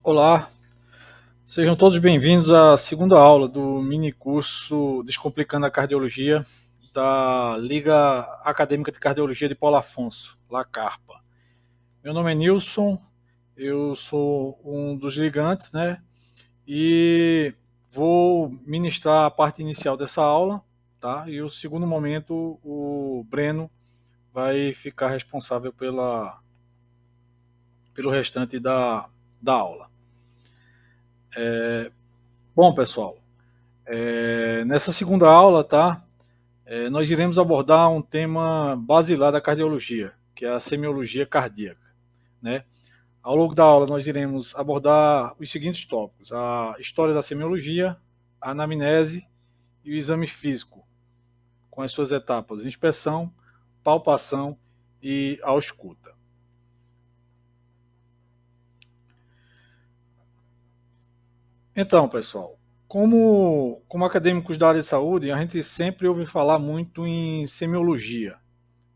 Olá, sejam todos bem-vindos à segunda aula do mini curso Descomplicando a Cardiologia da Liga Acadêmica de Cardiologia de Paulo Afonso, LACARPA. Meu nome é Nilson, eu sou um dos ligantes, né? E vou ministrar a parte inicial dessa aula, tá? E o segundo momento, o Breno vai ficar responsável pelo restante da aula. Bom, pessoal, nessa segunda aula, tá? Nós iremos abordar um tema basilar da cardiologia, que é a semiologia cardíaca, né? Ao longo da aula, nós iremos abordar os seguintes tópicos: a história da semiologia, a anamnese e o exame físico, com as suas etapas: inspeção, palpação e ausculta. Então, pessoal, como acadêmicos da área de saúde, a gente sempre ouve falar muito em semiologia,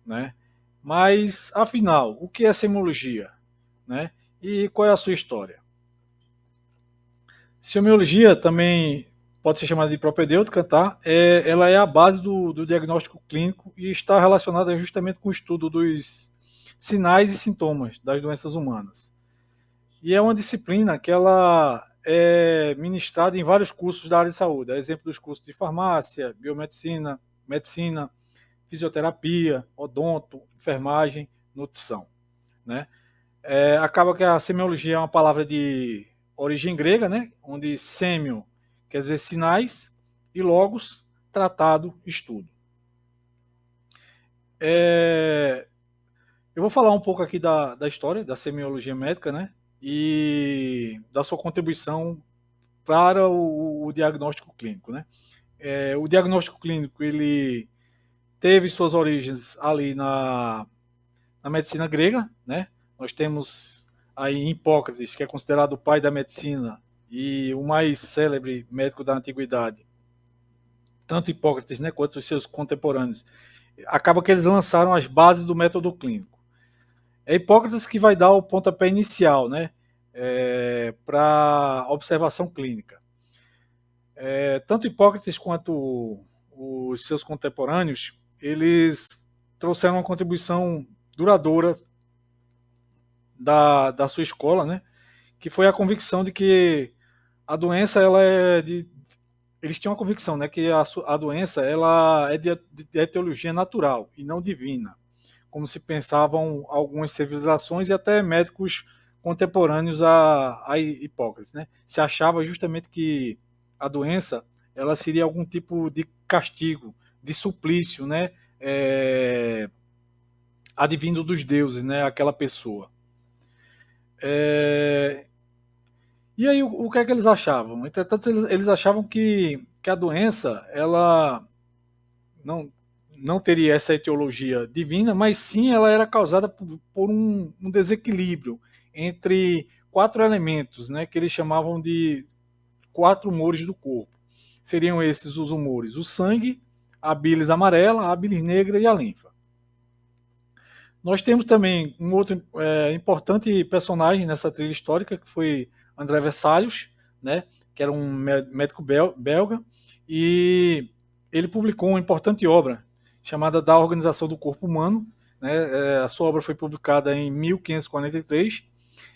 né? Mas, afinal, o que é semiologia, né? E qual é a sua história? Semiologia também pode ser chamada de propedêutica, tá? Ela é a base do diagnóstico clínico e está relacionada justamente com o estudo dos sinais e sintomas das doenças humanas. E é uma disciplina que ela é ministrada em vários cursos da área de saúde, a exemplo dos cursos de farmácia, biomedicina, medicina, fisioterapia, odonto, enfermagem, nutrição, né? Acaba que a semiologia é uma palavra de origem grega, né? Onde semio quer dizer sinais e logos, tratado, estudo. É, eu vou falar um pouco aqui da história da semiologia médica, né? E da sua contribuição para o diagnóstico clínico, né? O diagnóstico clínico ele teve suas origens ali na medicina grega, né? Nós temos aí Hipócrates, que é considerado o pai da medicina e o mais célebre médico da antiguidade. Tanto Hipócrates, né, quanto os seus contemporâneos. Acaba que eles lançaram as bases do método clínico. É Hipócrates que vai dar o pontapé inicial, né, para observação clínica. Tanto Hipócrates quanto os seus contemporâneos, eles trouxeram uma contribuição duradoura da sua escola, né? Que foi a convicção de que a doença ela é de eles tinham a convicção, né, que a doença ela é de etiologia natural e não divina, como se pensavam algumas civilizações e até médicos contemporâneos a Hipócrates, né? Se achava justamente que a doença ela seria algum tipo de castigo, de suplício, né? Advindo dos deuses, né? Aquela pessoa. É, E aí, o que é que eles achavam? Entretanto, eles achavam que a doença ela não, não teria essa etiologia divina, mas sim ela era causada por um desequilíbrio entre quatro elementos, né, que eles chamavam de quatro humores do corpo. Seriam esses os humores: o sangue, a bilis amarela, a bilis negra e a linfa. Nós temos também um outro importante personagem nessa trilha histórica, que foi André Vesalius, né, que era um médico belga, e ele publicou uma importante obra chamada Da Organização do Corpo Humano. Né, a sua obra foi publicada em 1543,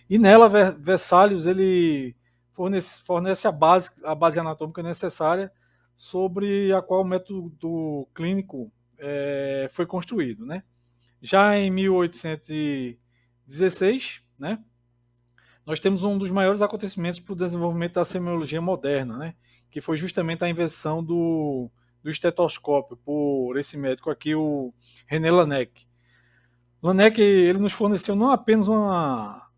e nela Vesalius ele fornece a base anatômica necessária sobre a qual o método clínico foi construído. Né? Já em 1816, né, nós temos um dos maiores acontecimentos para o desenvolvimento da semiologia moderna, né, que foi justamente a invenção do estetoscópio por esse médico aqui, o René Laennec. Laennec ele nos forneceu não apenas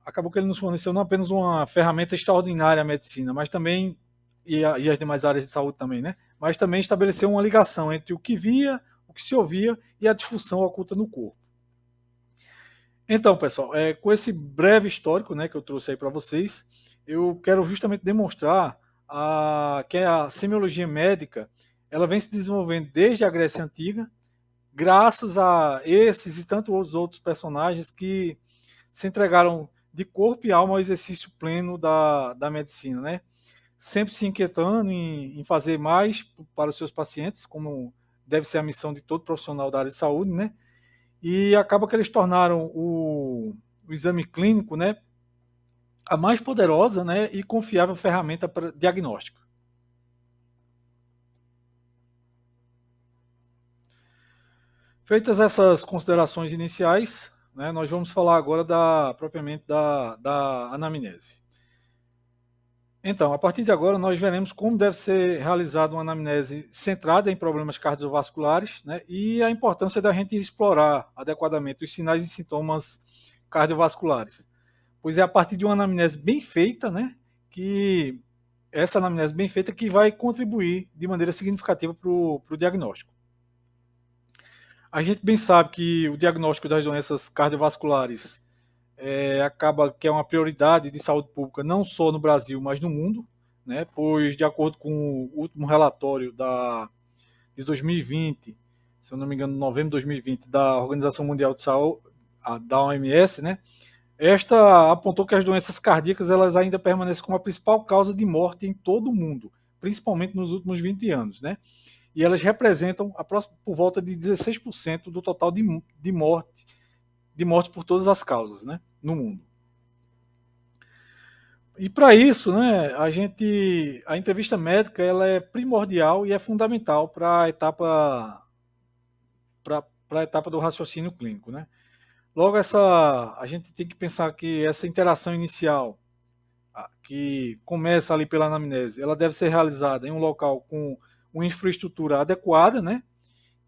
acabou que ele nos forneceu não apenas uma ferramenta extraordinária à medicina, mas também e as demais áreas de saúde também, né? Mas também estabeleceu uma ligação entre o que via, o que se ouvia e a disfunção oculta no corpo. Então, pessoal, com esse breve histórico, né, que eu trouxe aí para vocês, eu quero justamente demonstrar que a semiologia médica ela vem se desenvolvendo desde a Grécia Antiga, graças a esses e tantos outros personagens que se entregaram de corpo e alma ao exercício pleno da medicina, né? Sempre se inquietando em fazer mais para os seus pacientes, como deve ser a missão de todo profissional da área de saúde, né? E acaba que eles tornaram o exame clínico, né, a mais poderosa, né, e confiável ferramenta para diagnóstico. Feitas essas considerações iniciais, né, nós vamos falar agora propriamente da anamnese. Então, a partir de agora, nós veremos como deve ser realizada uma anamnese centrada em problemas cardiovasculares, né, e a importância da gente explorar adequadamente os sinais e sintomas cardiovasculares. Pois é a partir de uma anamnese bem feita, né, que essa anamnese bem feita que vai contribuir de maneira significativa para o diagnóstico. A gente bem sabe que o diagnóstico das doenças cardiovasculares acaba que é uma prioridade de saúde pública não só no Brasil, mas no mundo, né? Pois de acordo com o último relatório de 2020, se eu não me engano, novembro de 2020, da Organização Mundial de Saúde, da OMS, né? Esta apontou que as doenças cardíacas elas ainda permanecem como a principal causa de morte em todo o mundo, principalmente nos últimos 20 anos, né? E elas representam por volta de 16% do total de mortes por todas as causas, né, no mundo. E para isso, né, a entrevista médica ela é primordial e é fundamental para a etapa do raciocínio clínico, né? Logo a gente tem que pensar que essa interação inicial que começa ali pela anamnese, ela deve ser realizada em um local com uma infraestrutura adequada, né,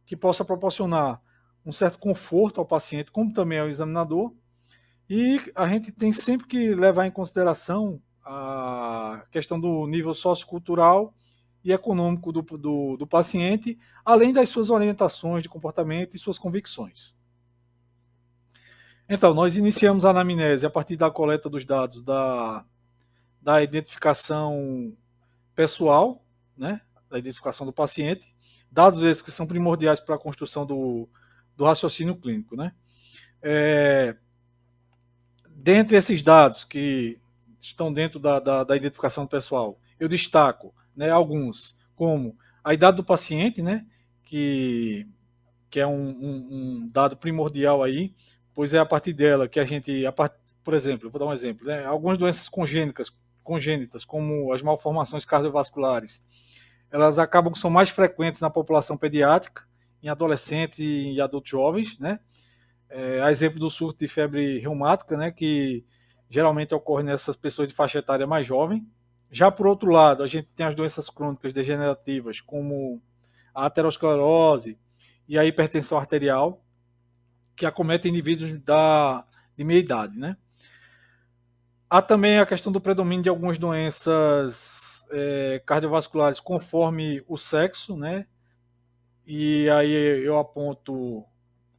que possa proporcionar um certo conforto ao paciente, como também ao examinador. E a gente tem sempre que levar em consideração a questão do nível sociocultural e econômico do paciente, além das suas orientações de comportamento e suas convicções. Então, nós iniciamos a anamnese a partir da coleta dos dados da identificação pessoal, né, da identificação do paciente, dados esses que são primordiais para a construção do raciocínio clínico, né? Dentre esses dados que estão dentro da identificação pessoal, eu destaco, né, alguns, como a idade do paciente, né, que é um dado primordial aí, pois é a partir dela que a gente, por exemplo, vou dar um exemplo, né, algumas doenças congênitas, como as malformações cardiovasculares, elas acabam que são mais frequentes na população pediátrica, em adolescentes e adultos jovens, né? A exemplo do surto de febre reumática, né, que geralmente ocorre nessas pessoas de faixa etária mais jovem. Já por outro lado, a gente tem as doenças crônicas degenerativas, como a aterosclerose e a hipertensão arterial, que acometem indivíduos de meia idade, né? Há também a questão do predomínio de algumas doenças cardiovasculares conforme o sexo, né? E aí eu aponto,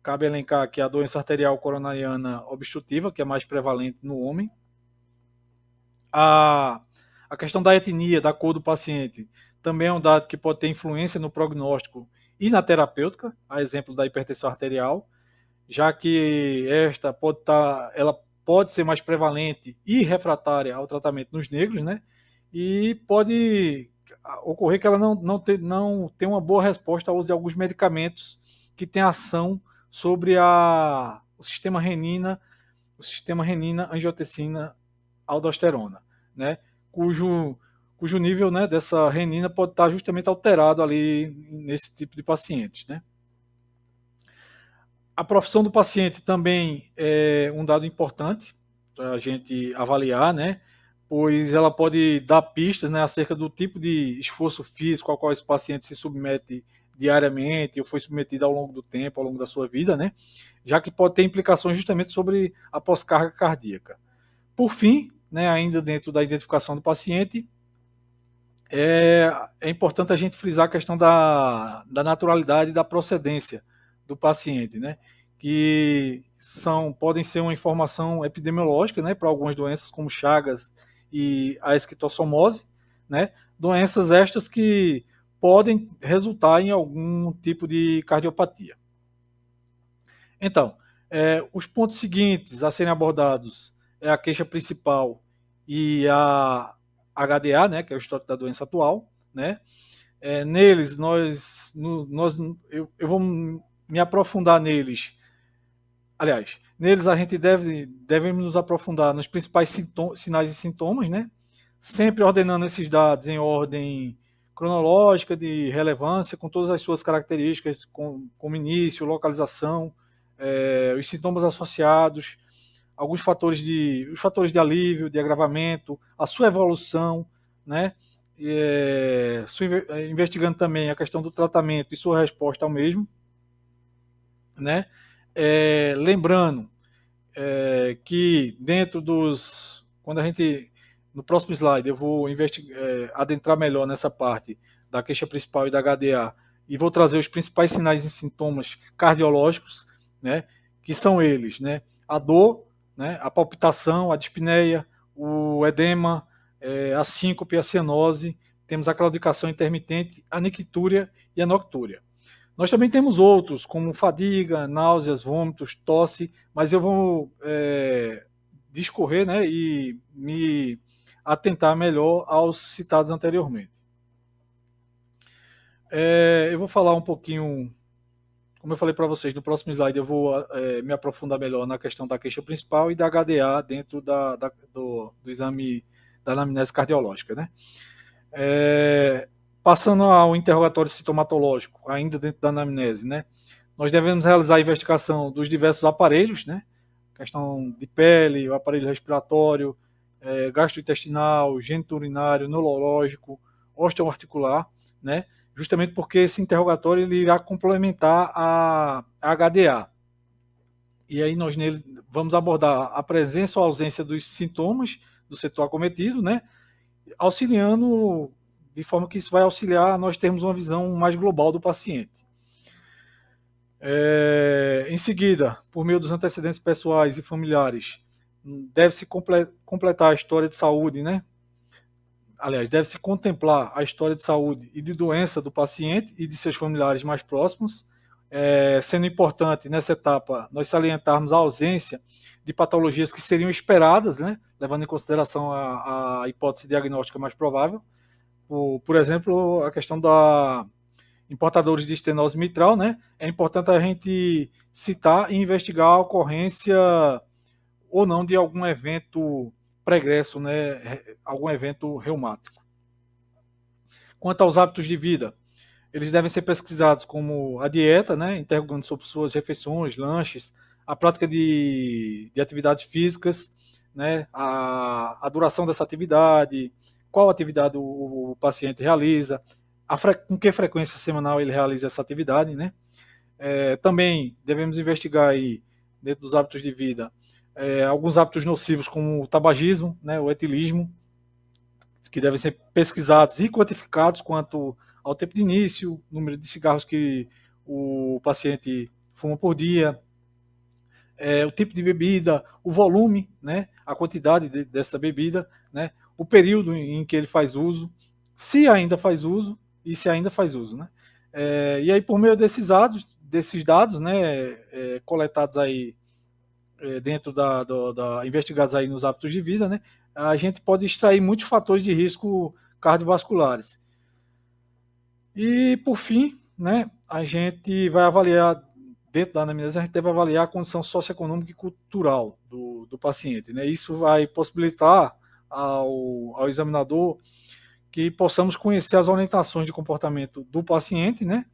cabe elencar aqui a doença arterial coronariana obstrutiva, que é mais prevalente no homem. A questão da etnia, da cor do paciente, também é um dado que pode ter influência no prognóstico e na terapêutica, a exemplo da hipertensão arterial, já que ela pode ser mais prevalente e refratária ao tratamento nos negros, né? E pode ocorrer que ela não tem uma boa resposta ao uso de alguns medicamentos que têm ação sobre o sistema renina, angiotensina, aldosterona, né? Cujo nível, né, dessa renina pode estar justamente alterado ali nesse tipo de pacientes, né? A profissão do paciente também é um dado importante para a gente avaliar, né? Pois ela pode dar pistas, né, acerca do tipo de esforço físico ao qual esse paciente se submete diariamente ou foi submetido ao longo do tempo, ao longo da sua vida, né? Já que pode ter implicações justamente sobre a pós-carga cardíaca. Por fim, né, ainda dentro da identificação do paciente, é importante a gente frisar a questão da naturalidade e da procedência do paciente, né? Que podem ser uma informação epidemiológica, né, para algumas doenças como Chagas e a esquistossomose, né? Doenças estas que podem resultar em algum tipo de cardiopatia. Então, os pontos seguintes a serem abordados é a queixa principal e a HDA, né, que é o histórico da doença atual, né? Neles, eu vou me aprofundar neles. Aliás, neles a gente devemos nos aprofundar nos principais sinais e sintomas, né? Sempre ordenando esses dados em ordem cronológica de relevância, com todas as suas características, como início, localização, os sintomas associados, os fatores de alívio, de agravamento, a sua evolução, né? Investigando também a questão do tratamento e sua resposta ao mesmo, né? Lembrando que dentro dos. Quando a gente. No próximo slide, eu vou adentrar melhor nessa parte da queixa principal e da HDA e vou trazer os principais sinais e sintomas cardiológicos, né? Que são eles, né? A dor, né? A palpitação, a dispneia, o edema, a síncope, a cianose, temos a claudicação intermitente, a nictúria e a noctúria. Nós também temos outros, como fadiga, náuseas, vômitos, tosse, mas eu vou discorrer, né, e me atentar melhor aos citados anteriormente. Eu vou falar um pouquinho, como eu falei para vocês, no próximo slide eu vou me aprofundar melhor na questão da queixa principal e da HDA dentro do exame da anamnese cardiológica, né? Passando ao interrogatório sintomatológico, ainda dentro da anamnese, né? Nós devemos realizar a investigação dos diversos aparelhos, né? Questão de pele, o aparelho respiratório, gastrointestinal, geniturinário, neurológico, osteoarticular, né? Justamente porque esse interrogatório ele irá complementar a HDA. E aí nós nele vamos abordar a presença ou ausência dos sintomas do setor acometido, né? Auxiliando de forma que isso vai auxiliar a nós termos uma visão mais global do paciente. Em seguida, por meio dos antecedentes pessoais e familiares, deve-se completar a história de saúde, né? Aliás, deve-se contemplar a história de saúde e de doença do paciente e de seus familiares mais próximos, sendo importante nessa etapa nós salientarmos a ausência de patologias que seriam esperadas, né? Levando em consideração a hipótese diagnóstica mais provável. Por exemplo, a questão da importadores de estenose mitral, né? É importante a gente citar e investigar a ocorrência ou não de algum evento pregresso, né? Algum evento reumático. Quanto aos hábitos de vida, eles devem ser pesquisados como a dieta, né? Interrogando sobre suas refeições, lanches, a prática de atividades físicas, né? A duração dessa atividade, qual atividade o paciente realiza, com que frequência semanal ele realiza essa atividade, né? Também devemos investigar aí, dentro dos hábitos de vida, alguns hábitos nocivos como o tabagismo, né, o etilismo, que devem ser pesquisados e quantificados quanto ao tempo de início, número de cigarros que o paciente fuma por dia, o tipo de bebida, o volume, né, a quantidade dessa bebida, né, o período em que ele faz uso, se ainda faz uso e se ainda faz uso, né. E aí por meio desses dados, né, coletados aí dentro investigados aí nos hábitos de vida, né, a gente pode extrair muitos fatores de risco cardiovasculares. E por fim, né, a gente vai avaliar dentro da anamnese, a gente deve avaliar a condição socioeconômica e cultural do paciente, né. Isso vai possibilitar ao examinador que possamos conhecer as orientações de comportamento do paciente, né,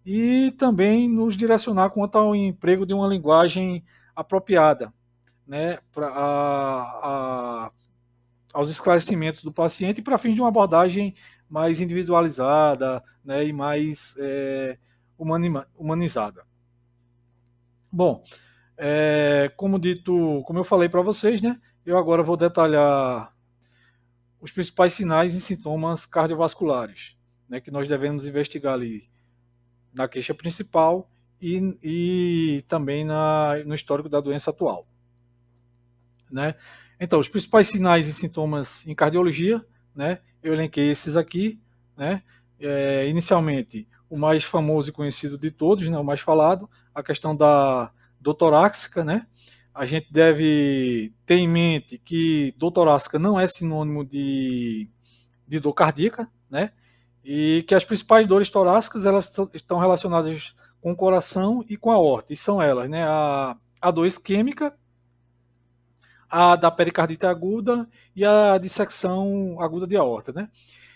e também nos direcionar quanto ao emprego de uma linguagem apropriada, né, aos esclarecimentos do paciente para fins de uma abordagem mais individualizada, né, e mais humanizada. Bom, como eu falei para vocês, né, eu agora vou detalhar os principais sinais e sintomas cardiovasculares, né, que nós devemos investigar ali na queixa principal e também no histórico da doença atual, né? Então, os principais sinais e sintomas em cardiologia, né? Eu elenquei esses aqui, né? Inicialmente, o mais famoso e conhecido de todos, né? O mais falado, a questão da torácica, né? a gente deve ter em mente que dor torácica não é sinônimo de dor cardíaca, né? E que as principais dores torácicas elas estão relacionadas com o coração e com a aorta, e são elas, né? A dor isquêmica, a da pericardite aguda e a dissecção aguda de aorta, né?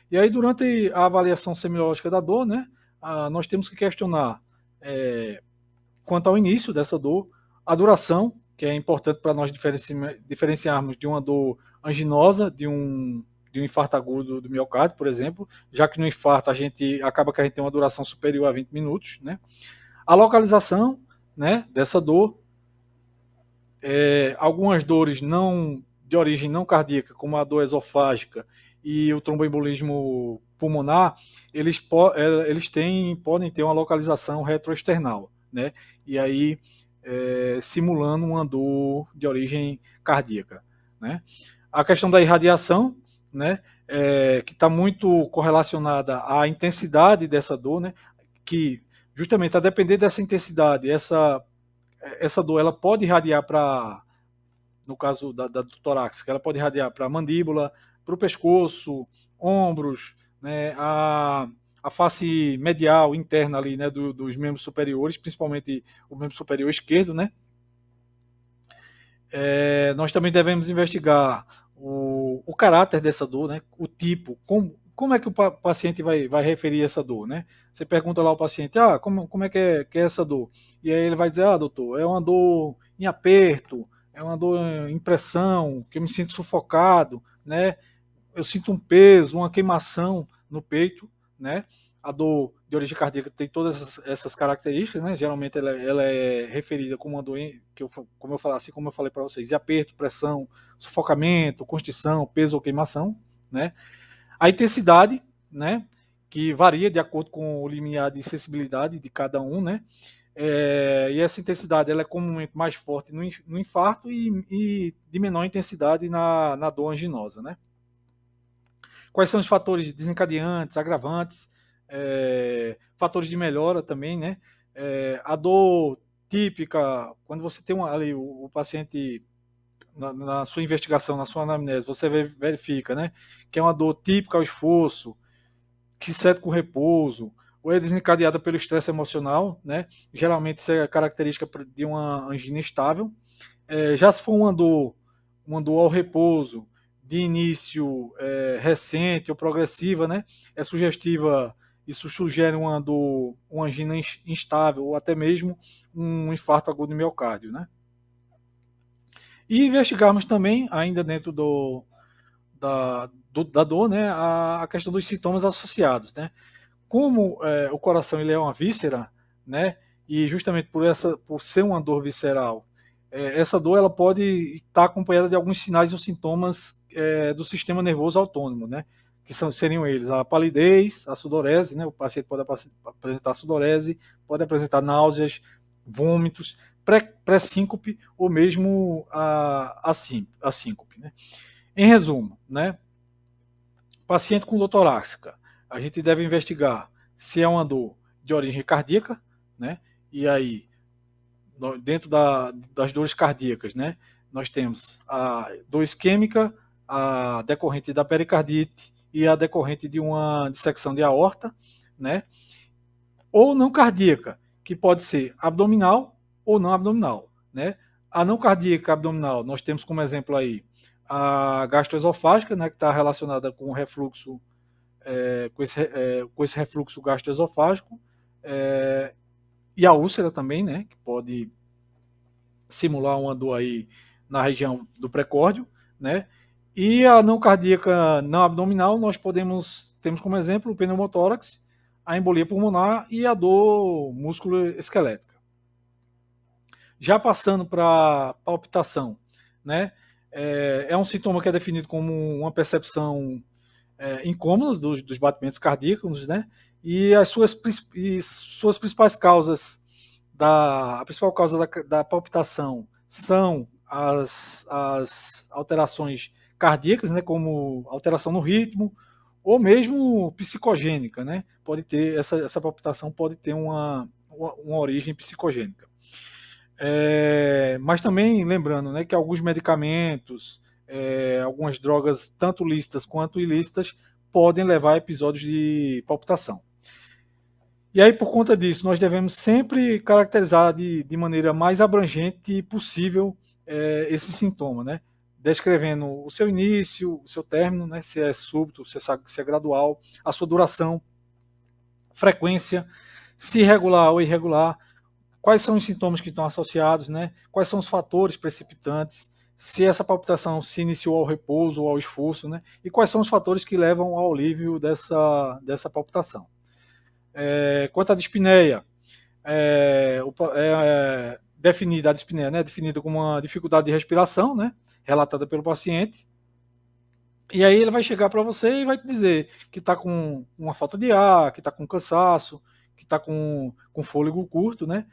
E aí, durante a avaliação semiológica da dor, né, nós temos que questionar quanto ao início dessa dor, a duração, que é importante para nós diferenciarmos de uma dor anginosa, de um infarto agudo do miocárdio, por exemplo, já que no infarto a gente acaba que a gente tem uma duração superior a 20 minutos, né? A localização, né, dessa dor, algumas dores não de origem não cardíaca, como a dor esofágica e o tromboembolismo pulmonar, eles podem ter uma localização retroesternal, né? E aí simulando uma dor de origem cardíaca, né? A questão da irradiação, né? Que está muito correlacionada à intensidade dessa dor, né? Que justamente a depender dessa intensidade, essa dor ela pode irradiar para, no caso da torácica, ela pode irradiar para a mandíbula, para o pescoço, ombros, né, a face medial interna ali, né, dos membros superiores, principalmente o membro superior esquerdo, né. Nós também devemos investigar o caráter dessa dor, né, o tipo, como é que o paciente vai referir essa dor, né? Você pergunta lá ao paciente, como é que é essa dor? E aí ele vai dizer, doutor, é uma dor em aperto, é uma dor em pressão, que eu me sinto sufocado, né? Eu sinto um peso, uma queimação no peito, né? A dor de origem cardíaca tem todas essas características, né? Geralmente ela é referida como uma dor, como eu falei para vocês, de aperto, pressão, sufocamento, constrição, peso ou queimação, né? A intensidade, né? Que varia de acordo com o limiar de sensibilidade de cada um, né? E essa intensidade ela é comumente mais forte no infarto e de menor intensidade na dor anginosa, né? Quais são os fatores desencadeantes, agravantes, fatores de melhora também, né? A dor típica, quando você tem ali o paciente na sua investigação, na sua anamnese, você verifica, né, que é uma dor típica ao esforço, que cede com repouso, ou é desencadeada pelo estresse emocional, né? Geralmente isso é característica de uma angina estável. Já se for uma dor ao repouso, de início recente ou progressiva, né? É sugestiva, isso sugere uma angina instável ou até mesmo um infarto agudo do miocárdio, né? E investigarmos também, ainda dentro da dor, né, a questão dos sintomas associados, né? Como o coração ele é uma víscera, né? E justamente por ser uma dor visceral, essa dor ela pode estar acompanhada de alguns sinais ou sintomas do sistema nervoso autônomo, né? Que seriam eles a palidez, a sudorese, né? O paciente pode apresentar sudorese, pode apresentar náuseas, vômitos, pré-síncope ou mesmo a síncope, né? Em resumo, né? Paciente com dor torácica, a gente deve investigar se é uma dor de origem cardíaca, né? E aí, dentro das dores cardíacas, né? Nós temos a dor isquêmica, a decorrente da pericardite e a decorrente de uma dissecção de aorta, né? Ou não cardíaca, que pode ser abdominal ou não abdominal, né? A não cardíaca abdominal, nós temos como exemplo aí a gastroesofágica, né, que está relacionada com o refluxo, com esse refluxo gastroesofágico, e a úlcera também, né, que pode simular uma dor aí na região do precórdio, né? E a não cardíaca não abdominal, temos como exemplo o pneumotórax, a embolia pulmonar e a dor músculo-esquelética. Já passando para palpitação, né? É um sintoma que é definido como uma percepção incômoda dos batimentos cardíacos, né? E suas principais causas a principal causa da palpitação são as alterações cardíacas, né? Como alteração no ritmo ou mesmo psicogênica, né? Pode ter essa palpitação pode ter uma origem psicogênica. Mas também lembrando, né, que alguns medicamentos, algumas drogas, tanto lícitas quanto ilícitas, podem levar a episódios de palpitação. E aí, por conta disso, nós devemos sempre caracterizar de maneira mais abrangente possível esse sintoma, né? Descrevendo o seu início, o seu término, né? Se é súbito, se é gradual, a sua duração, frequência, se regular ou irregular, quais são os sintomas que estão associados, né? Quais são os fatores precipitantes, se essa palpitação se iniciou ao repouso ou ao esforço, né? E quais são os fatores que levam ao alívio dessa palpitação. Quanto à dispneia, definida a dispneia, né? Definida como uma dificuldade de respiração, né? Relatada pelo paciente. E aí ele vai chegar para você e vai te dizer que está com uma falta de ar, que está com cansaço, que está com fôlego curto, né?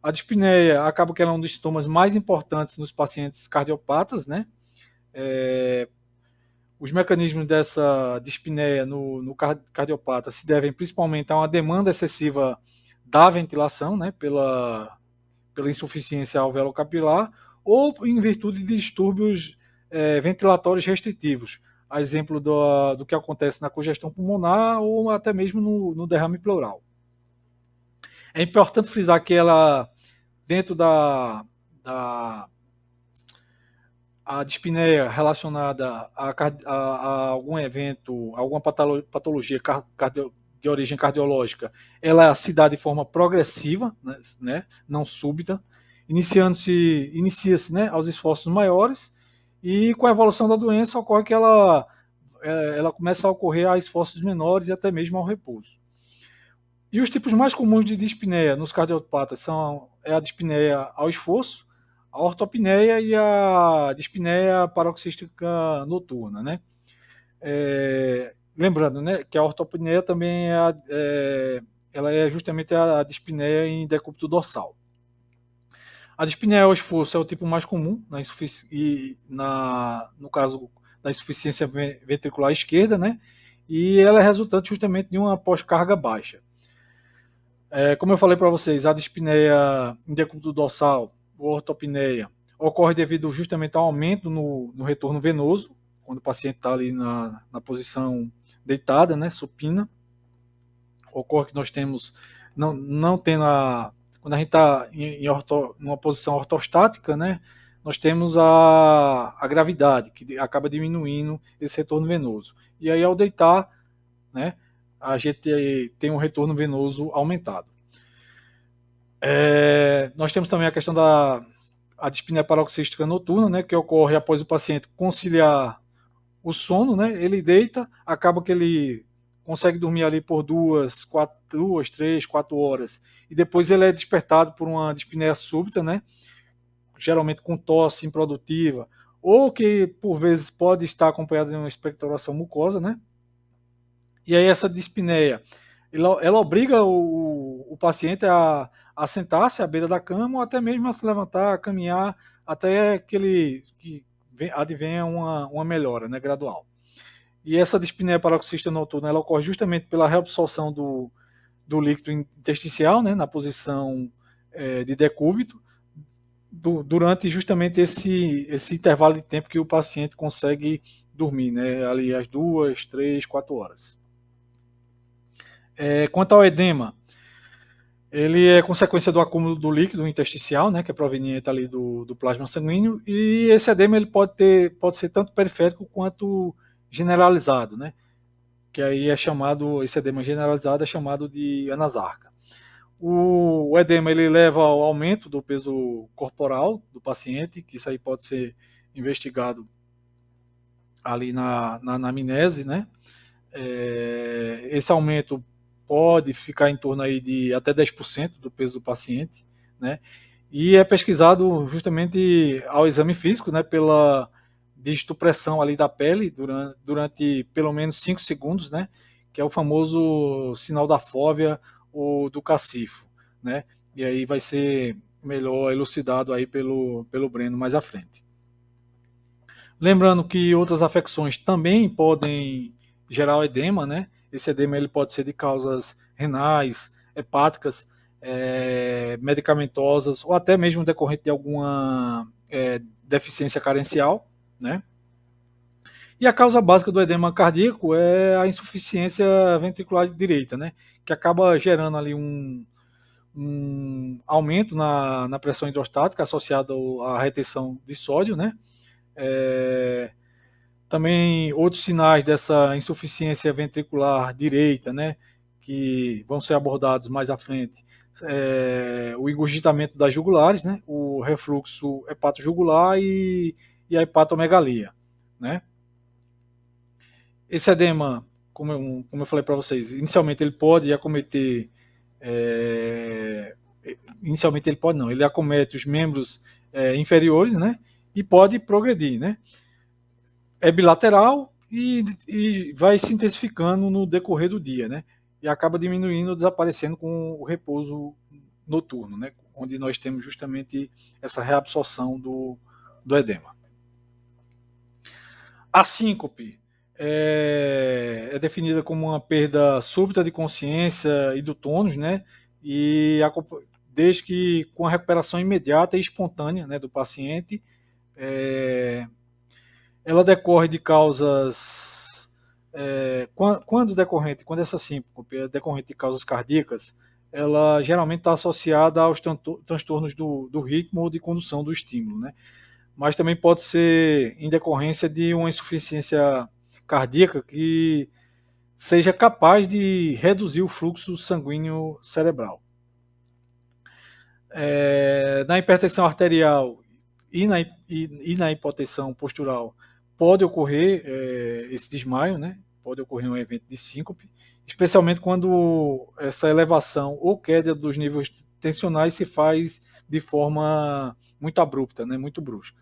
A dispneia acaba que ela é um dos sintomas mais importantes nos pacientes cardiopatas, né? Os mecanismos dessa dispneia no cardiopata se devem principalmente a uma demanda excessiva da ventilação, né? Pela insuficiência alveolo-capilar ou em virtude de distúrbios ventilatórios restritivos, a exemplo do que acontece na congestão pulmonar ou até mesmo no derrame pleural. É importante frisar que ela, dentro a dispneia relacionada a algum evento, alguma patologia de origem cardiológica, ela se dá de forma progressiva, né, não súbita, inicia-se, né, aos esforços maiores, e com a evolução da doença ocorre que ela começa a ocorrer a esforços menores e até mesmo ao repouso. E os tipos mais comuns de dispneia nos cardiopatas são a dispneia ao esforço, a ortopneia e a dispneia paroxística noturna, né? Lembrando, né, que a ortopneia também ela é justamente a dispneia em decúbito dorsal. A dispneia ao esforço é o tipo mais comum no caso da insuficiência ventricular esquerda, né? E ela é resultante justamente de uma pós-carga baixa. Como eu falei para vocês, a dispneia em decúbito dorsal, ou ortopneia, ocorre devido justamente ao aumento no retorno venoso, quando o paciente está ali na posição deitada, né, supina. Ocorre que nós temos, não tendo quando a gente está numa posição ortostática, né, nós temos a gravidade, que acaba diminuindo esse retorno venoso. E aí, ao deitar, né, a gente tem um retorno venoso aumentado. Nós temos também a questão da dispneia paroxística noturna, né, que ocorre após o paciente conciliar o sono, né, ele deita, acaba que ele consegue dormir ali por 2, 3, 4 horas, e depois ele é despertado por uma dispneia súbita, né, geralmente com tosse improdutiva, ou que por vezes pode estar acompanhada de uma expectoração mucosa, né, e aí essa dispneia, ela obriga o paciente a sentar-se à beira da cama ou até mesmo a se levantar, a caminhar, até que advenha uma melhora, né, gradual. E essa dispneia paroxística noturna ela ocorre justamente pela reabsorção do líquido intersticial, né, na posição de decúbito, durante justamente esse intervalo de tempo que o paciente consegue dormir, né, ali às 2, 3, 4 horas. Quanto ao edema, ele é consequência do acúmulo do líquido intersticial, né, que é proveniente ali do plasma sanguíneo, e esse edema ele pode ser tanto periférico quanto generalizado, né, que aí esse edema generalizado é chamado de anasarca. O edema ele leva ao aumento do peso corporal do paciente, que isso aí pode ser investigado ali na anamnese, né? Esse aumento pode ficar em torno aí de até 10% do peso do paciente, né? E é pesquisado justamente ao exame físico, né, pela digitopressão ali da pele durante pelo menos 5 segundos, né, que é o famoso sinal da fóvea ou do cacifo, né? E aí vai ser melhor elucidado aí pelo Breno mais à frente. Lembrando que outras afecções também podem gerar o edema, né? Esse edema ele pode ser de causas renais, hepáticas, medicamentosas ou até mesmo decorrente de alguma deficiência carencial, né? E a causa básica do edema cardíaco é a insuficiência ventricular direita, né? Que acaba gerando ali um aumento na pressão hidrostática associado à retenção de sódio, né? É, também outros sinais dessa insuficiência ventricular direita, né? Que vão ser abordados mais à frente. O engurgitamento das jugulares, né? O refluxo hepatojugular e a hepatomegalia, né? Esse edema, como eu falei para vocês, inicialmente ele pode acometer. É, inicialmente ele pode não, ele acomete os membros inferiores, né? E pode progredir, né? É bilateral e vai se intensificando no decorrer do dia, né? E acaba diminuindo ou desaparecendo com o repouso noturno, né? Onde nós temos justamente essa reabsorção do edema. A síncope é definida como uma perda súbita de consciência e do tônus, né? E desde que com a recuperação imediata e espontânea, né, do paciente, ela decorre de causas quando essa síncope é decorrente de causas cardíacas, ela geralmente está associada aos transtornos do ritmo ou de condução do estímulo, né? Mas também pode ser em decorrência de uma insuficiência cardíaca que seja capaz de reduzir o fluxo sanguíneo cerebral. Na hipertensão arterial e na hipotensão postural pode ocorrer esse desmaio, né? Pode ocorrer um evento de síncope, especialmente quando essa elevação ou queda dos níveis tensionais se faz de forma muito abrupta, né? Muito brusca.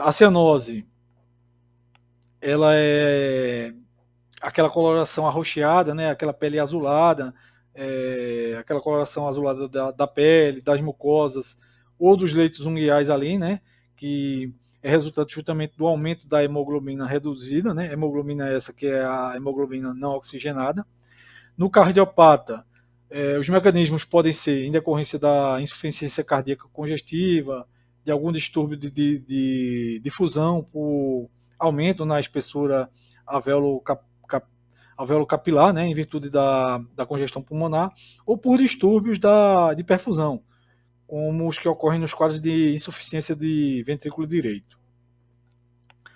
A cianose, ela é aquela coloração arroxeada, né? Aquela pele azulada, aquela coloração azulada da pele, das mucosas ou dos leitos unguiais ali, né? Que é resultado justamente do aumento da hemoglobina reduzida, né? Hemoglobina essa que é a hemoglobina não oxigenada. No cardiopata, os mecanismos podem ser em decorrência da insuficiência cardíaca congestiva, de algum distúrbio de difusão por aumento na espessura alveolo-capilar, né, em virtude da congestão pulmonar, ou por distúrbios de perfusão, como os que ocorrem nos quadros de insuficiência de ventrículo direito.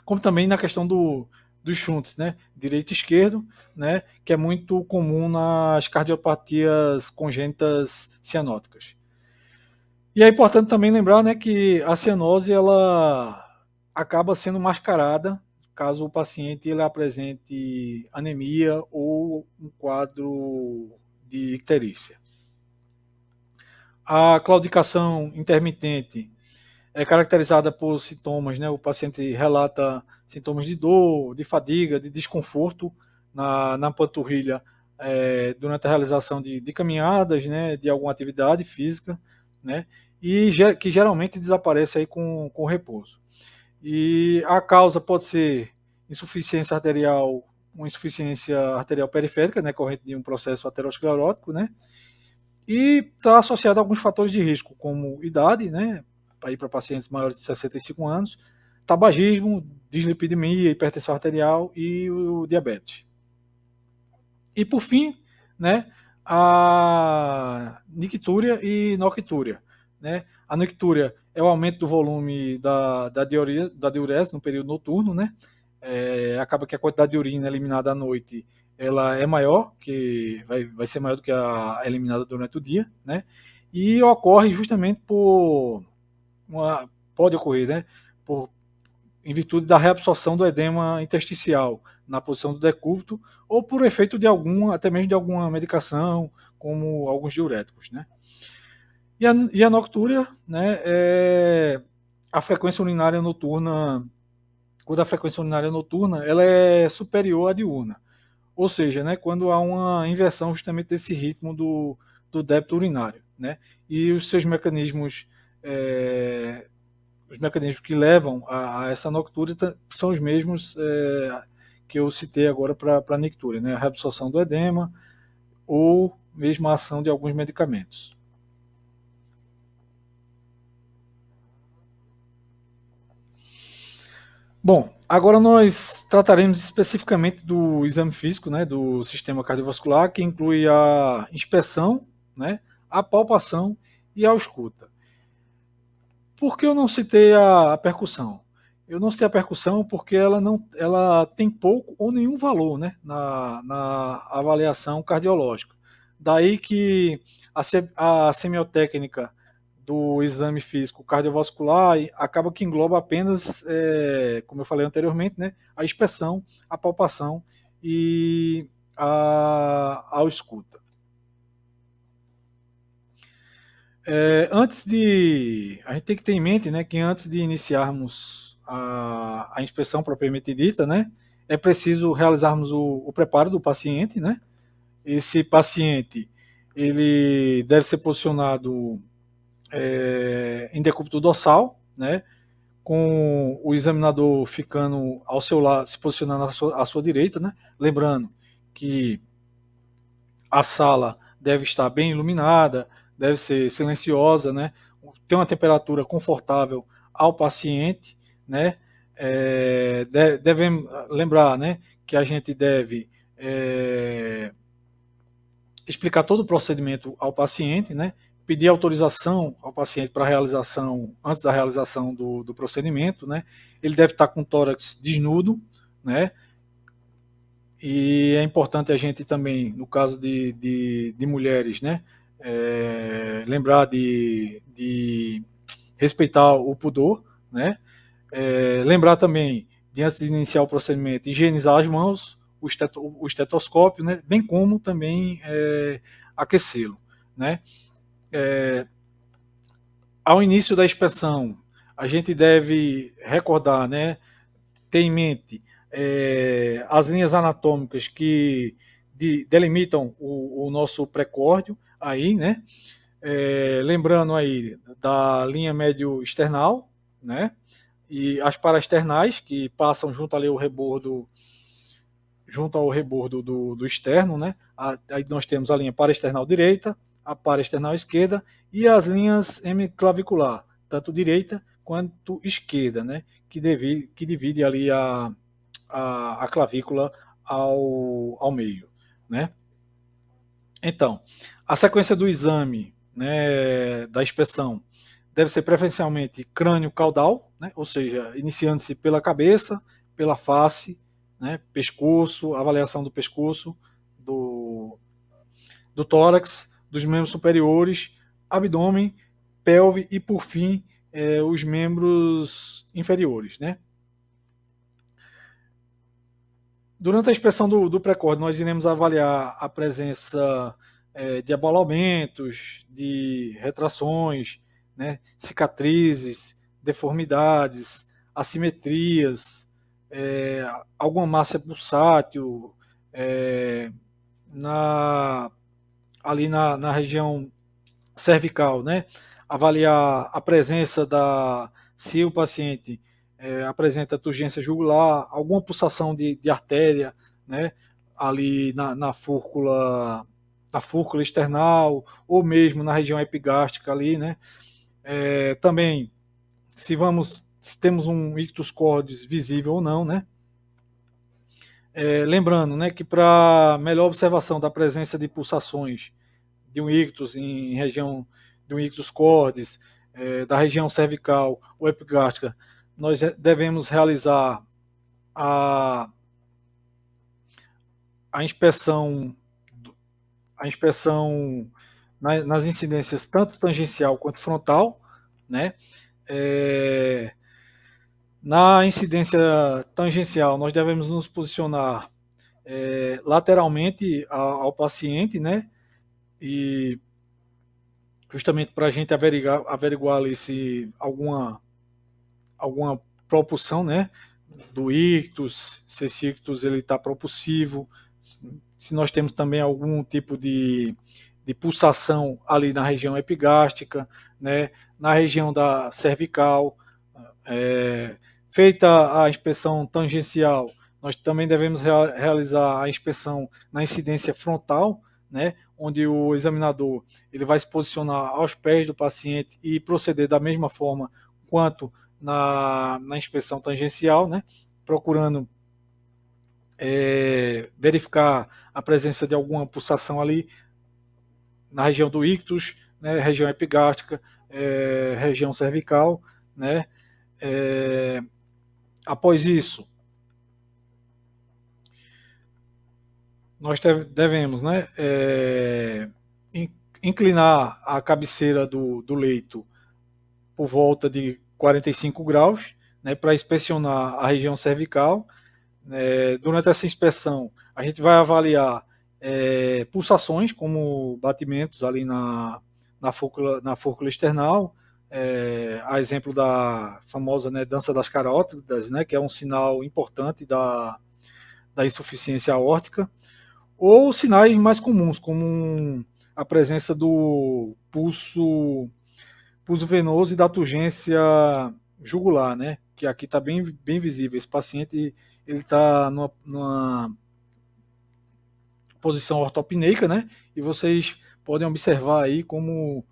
Como também na questão dos shunts, né, direito e esquerdo, né, que é muito comum nas cardiopatias congênitas cianóticas. E é importante também lembrar, né, que a cianose ela acaba sendo mascarada caso o paciente ele apresente anemia ou um quadro de icterícia. A claudicação intermitente é caracterizada por sintomas, né? O paciente relata sintomas de dor, de fadiga, de desconforto na panturrilha durante a realização de caminhadas, né? De alguma atividade física, né? E que geralmente desaparece aí com o repouso. E a causa pode ser insuficiência arterial, uma insuficiência arterial periférica, né? Corrente de um processo aterosclerótico, né? E está associado a alguns fatores de risco, como idade, né? Para pacientes maiores de 65 anos, tabagismo, dislipidemia, hipertensão arterial e o diabetes. E por fim, né, a nictúria e noctúria. Né? A nictúria é o aumento do volume da diurese no período noturno, né? Acaba que a quantidade de urina eliminada à noite ela é maior, que vai ser maior do que a eliminada durante o dia, né? E ocorre justamente pode ocorrer, né? Em virtude da reabsorção do edema intersticial na posição do decúbito ou por efeito de até mesmo de alguma medicação, como alguns diuréticos, né? E a noctúria, né, é a frequência urinária noturna, quando a frequência urinária noturna ela é superior à diurna. Ou seja, né, quando há uma inversão justamente desse ritmo do débito urinário. Né? E os seus mecanismos, os mecanismos que levam a essa noctúria são os mesmos que eu citei agora para a nictúria, né? A reabsorção do edema ou mesmo a ação de alguns medicamentos. Bom, agora nós trataremos especificamente do exame físico, né, do sistema cardiovascular, que inclui a inspeção, né, a palpação e a ausculta. Por que eu não citei a percussão? Eu não citei a percussão porque ela tem pouco ou nenhum valor, né, na avaliação cardiológica. Daí que a semiotécnica do exame físico cardiovascular acaba que engloba apenas, como eu falei anteriormente, né, a inspeção, a palpação e a ausculta. A gente tem que ter em mente, né, que antes de iniciarmos a inspeção propriamente dita, né, é preciso realizarmos o preparo do paciente, né. Esse paciente ele deve ser posicionado em decúbito dorsal, né, com o examinador ficando ao seu lado, se posicionando à sua direita, né, lembrando que a sala deve estar bem iluminada, deve ser silenciosa, né? Ter uma temperatura confortável ao paciente, né? Devemos lembrar, né, que a gente deve explicar todo o procedimento ao paciente, né? Pedir autorização ao paciente para a realização, antes da realização do procedimento, né? Ele deve estar com o tórax desnudo, né? E é importante a gente também, no caso de mulheres, né, lembrar de respeitar o pudor, né, lembrar também, de antes de iniciar o procedimento, higienizar as mãos, o estetoscópio, né, bem como também aquecê-lo. Né. Ao início da inspeção, a gente deve recordar, né, ter em mente as linhas anatômicas que delimitam o nosso precórdio, aí, né? Lembrando aí da linha médio external, né? E as paraesternais, que passam junto ali ao rebordo, junto ao rebordo do externo, né? Aí nós temos a linha paraesternal direita, a paraesternal esquerda e as linhas hemiclavicular, tanto direita quanto esquerda, né? Que divide ali a clavícula ao meio, né? Então, a sequência do exame, né, da inspeção, deve ser preferencialmente crânio-caudal, né, ou seja, iniciando-se pela cabeça, pela face, né, pescoço, avaliação do pescoço, do, do tórax, dos membros superiores, abdômen, pelve e, por fim, os membros inferiores, né? Durante a inspeção do pré-corte, nós iremos avaliar a presença de abalamentos, de retrações, né, cicatrizes, deformidades, assimetrias, alguma massa pulsátil na, ali na região cervical, né? Avaliar a presença se o paciente apresenta turgência jugular, alguma pulsação de artéria, né? Ali na fúrcula external, ou mesmo na região epigástrica ali, né? Também, se temos um ictus cordis visível ou não, né? Lembrando, né, que para melhor observação da presença de pulsações de um ictus em região de um ictus cordis, da região cervical ou epigástrica, nós devemos realizar a, a inspeção nas incidências tanto tangencial quanto frontal, né? Na incidência tangencial, nós devemos nos posicionar lateralmente ao paciente, né? E justamente para a gente averiguar ali se alguma propulsão, né, do ictus, se esse ictus ele está propulsivo, se nós temos também algum tipo de pulsação ali na região epigástrica, né, na região da cervical. Feita a inspeção tangencial, nós também devemos realizar a inspeção na incidência frontal, né, onde o examinador ele vai se posicionar aos pés do paciente e proceder da mesma forma quanto na inspeção tangencial, né? Procurando verificar a presença de alguma pulsação ali na região do ictus, né? Região epigástrica, região cervical, né? Após isso, nós devemos, né, inclinar a cabeceira do leito por volta de 45 graus, né, para inspecionar a região cervical. Durante essa inspeção, a gente vai avaliar pulsações, como batimentos ali na fúrcula external, a exemplo da famosa, né, dança das carótidas, né, que é um sinal importante da insuficiência aórtica, ou sinais mais comuns, como a presença do pulso venoso e da turgência jugular, né? Que aqui está bem visível. Esse paciente ele está numa posição ortopneica, né? E vocês podem observar aí como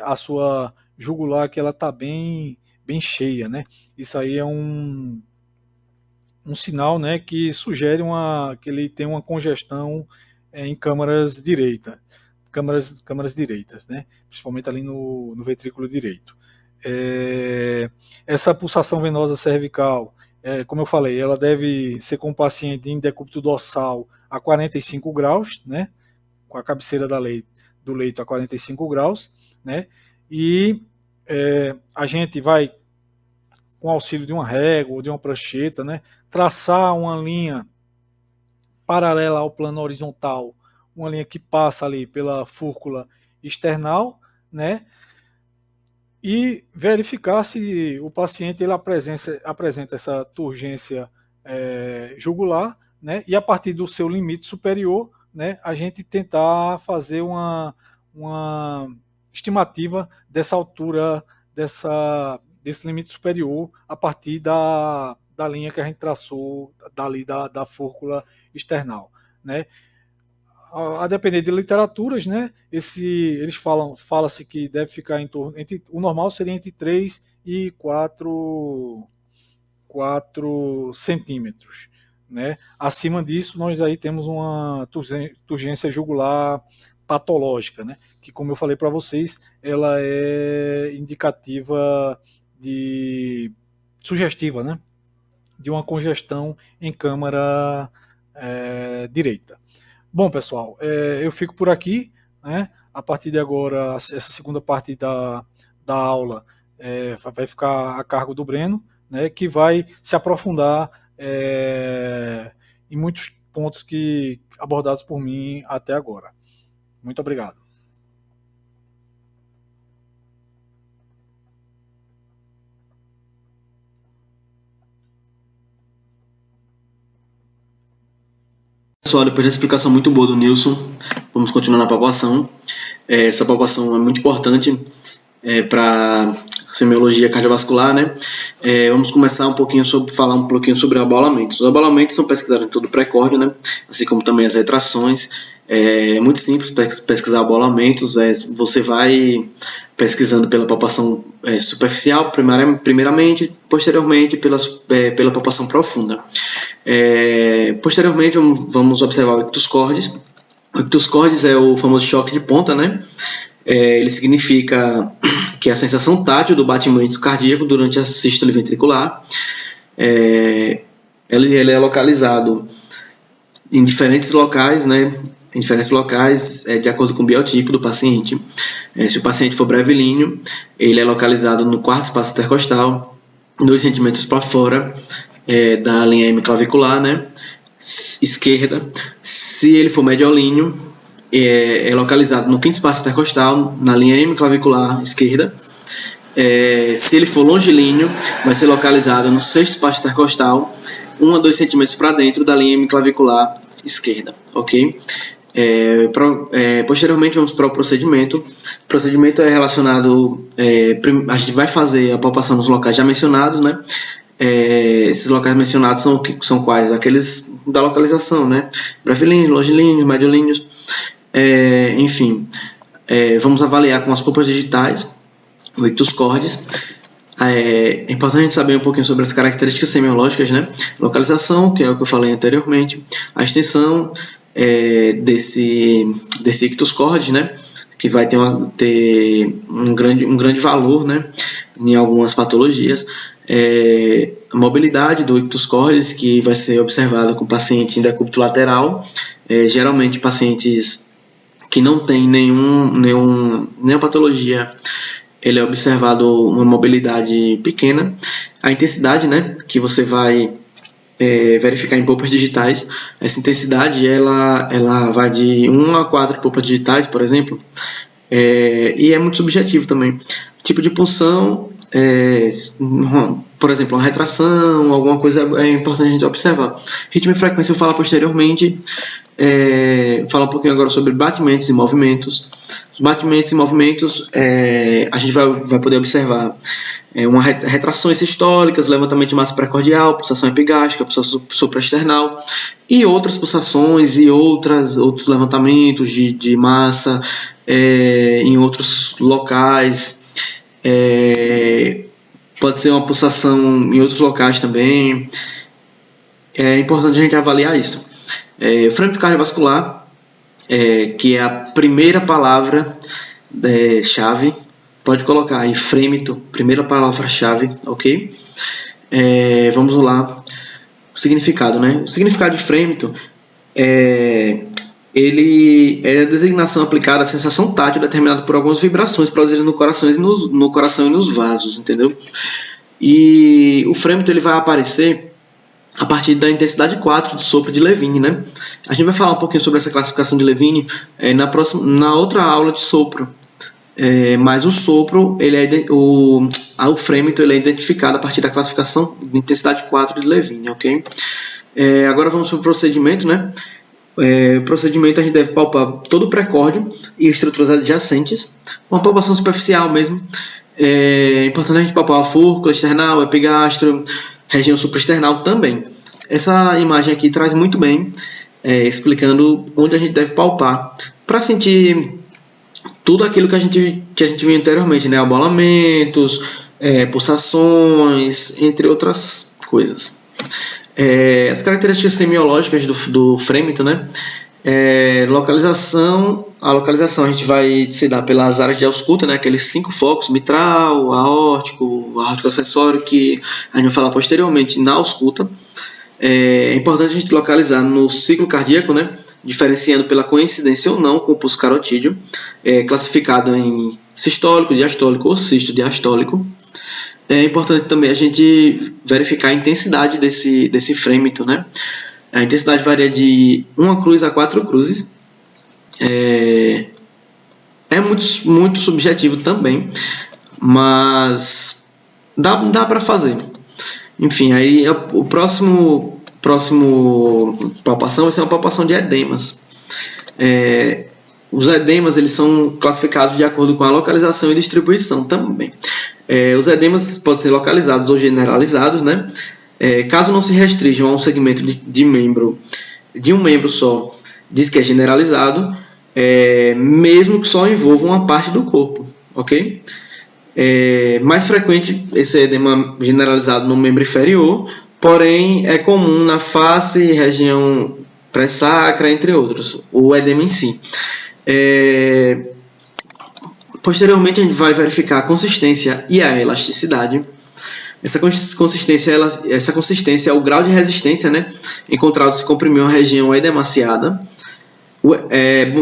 a sua jugular que ela está bem cheia, né? Isso aí é um sinal, né, que sugere que ele tem uma congestão em câmaras direitas, né, principalmente ali no ventrículo direito. Essa pulsação venosa cervical, como eu falei, ela deve ser com o paciente em decúbito dorsal a 45 graus, né, com a cabeceira do leito a 45 graus, né, e a gente vai, com auxílio de uma régua ou de uma prancheta, né, traçar uma linha paralela ao plano horizontal, uma linha que passa ali pela fúrcula external, né, e verificar se o paciente ele apresenta essa turgência jugular, né, e a partir do seu limite superior, né, a gente tentar fazer uma estimativa dessa altura, desse limite superior, a partir da linha que a gente traçou dali da fúrcula external, né? A depender de literaturas, né? Eles fala-se que deve ficar em torno, o normal seria entre 3 e 4 centímetros, né? Acima disso, nós aí temos uma turgência jugular patológica, né? Que, como eu falei para vocês, ela é indicativa sugestiva, né, de uma congestão em câmara direita. Bom, pessoal, eu fico por aqui, né? A partir de agora, essa segunda parte da aula vai ficar a cargo do Breno, né, que vai se aprofundar em muitos pontos abordados por mim até agora. Muito obrigado. Pessoal, depois da explicação muito boa do Nilson, vamos continuar na palpação. Essa palpação é muito importante para semiologia cardiovascular, né? Vamos começar falar um pouquinho sobre abaulamentos. Os abaulamentos são pesquisados em todo o pré-córdio, né? Assim como também as retrações. É muito simples pesquisar abaulamentos. Você vai pesquisando pela palpação superficial, primeiramente, posteriormente pela palpação profunda. Posteriormente, vamos observar o ictus cordis. O ictus cordis é o famoso choque de ponta, né? Ele significa que é a sensação tátil do batimento cardíaco durante a sístole ventricular. Ele é localizado em diferentes locais, né? Em diferentes locais, de acordo com o biotipo do paciente. Se o paciente for brevilíneo, ele é localizado no quarto espaço intercostal, 2 centímetros para fora da linha hemiclavicular, né, esquerda. Se ele for mediolíneo, é localizado no quinto espaço intercostal, na linha hemiclavicular esquerda. Se ele for longilíneo, vai ser localizado no sexto espaço intercostal, 1 a 2 centímetros para dentro da linha hemiclavicular esquerda, ok? Posteriormente vamos para o procedimento. O procedimento é relacionado, a gente vai fazer a palpação nos locais já mencionados, né? Esses locais mencionados são quais? Aqueles da localização, né? Brevilíneos, longilíneos, mediolíneos. Enfim, vamos avaliar com as polpas digitais, o ictus cordis. É importante a gente saber um pouquinho sobre as características semiológicas, né? Localização, que é o que eu falei anteriormente, a extensão desse ictus cordis, né? Que vai ter um grande valor, né? Em algumas patologias. A mobilidade do ictus cordis, que vai ser observada com paciente em decúbito lateral, geralmente pacientes que não têm nenhuma patologia, ele é observado uma mobilidade pequena. A intensidade, né, que você vai verificar em polpas digitais, essa intensidade ela vai de 1 a 4 polpas digitais, por exemplo, e é muito subjetivo também. Tipo de punção, por exemplo, uma retração, alguma coisa é importante a gente observar. Ritmo e frequência eu falo posteriormente. Falar um pouquinho agora sobre batimentos e movimentos. Os batimentos e movimentos, a gente vai poder observar retrações sistólicas, levantamento de massa precordial, pulsação epigástrica, pulsação supraesternal e outras pulsações e outros levantamentos de massa em outros locais. Pode ser uma pulsação em outros locais também. É importante a gente avaliar isso. O frêmito cardiovascular, que é a primeira palavra chave, pode colocar aí frêmito, primeira palavra-chave, ok? Vamos lá. O significado, né? O significado de frêmito ele é a designação aplicada à sensação tátil determinada por algumas vibrações produzidas no coração e nos vasos, entendeu? E o frêmito ele vai aparecer a partir da intensidade 4 de sopro de Levine, né? A gente vai falar um pouquinho sobre essa classificação de Levine na outra aula de sopro. Mas o sopro, o frêmito, ele é identificado a partir da classificação de intensidade 4 de Levine, ok? Agora vamos para o procedimento, né? O procedimento a gente deve palpar todo o precórdio e estruturas adjacentes, uma palpação superficial mesmo. É importante a gente palpar a fúrcula, external, epigastro, região supraesternal também. Essa imagem aqui traz muito bem, explicando onde a gente deve palpar, para sentir tudo aquilo que a gente viu anteriormente, né? Abolamentos, pulsações, entre outras coisas. As características semiológicas do frêmito, né? A localização a gente vai se dar pelas áreas de ausculta, né? Aqueles 5 focos, mitral, aórtico acessório, que a gente vai falar posteriormente na ausculta. É importante a gente localizar no ciclo cardíaco, né? Diferenciando pela coincidência ou não com o pulso carotídeo, classificado em sistólico, diastólico ou cisto-diastólico. É importante também a gente verificar a intensidade desse frêmito, né? A intensidade varia de 1 cruz a 4 cruzes. É muito subjetivo também, mas dá para fazer. Enfim, aí o próximo palpação vai ser uma palpação de edemas. Os edemas eles são classificados de acordo com a localização e distribuição também. Os edemas podem ser localizados ou generalizados, né? Caso não se restringam a um segmento de um membro só, diz que é generalizado, mesmo que só envolva uma parte do corpo, ok? Mais frequente esse edema generalizado no membro inferior, porém é comum na face, região pré-sacra, entre outros, o edema em si. Posteriormente a gente vai verificar a consistência e a elasticidade. Essa consistência é o grau de resistência, né, encontrado se comprimir uma região edemaciada.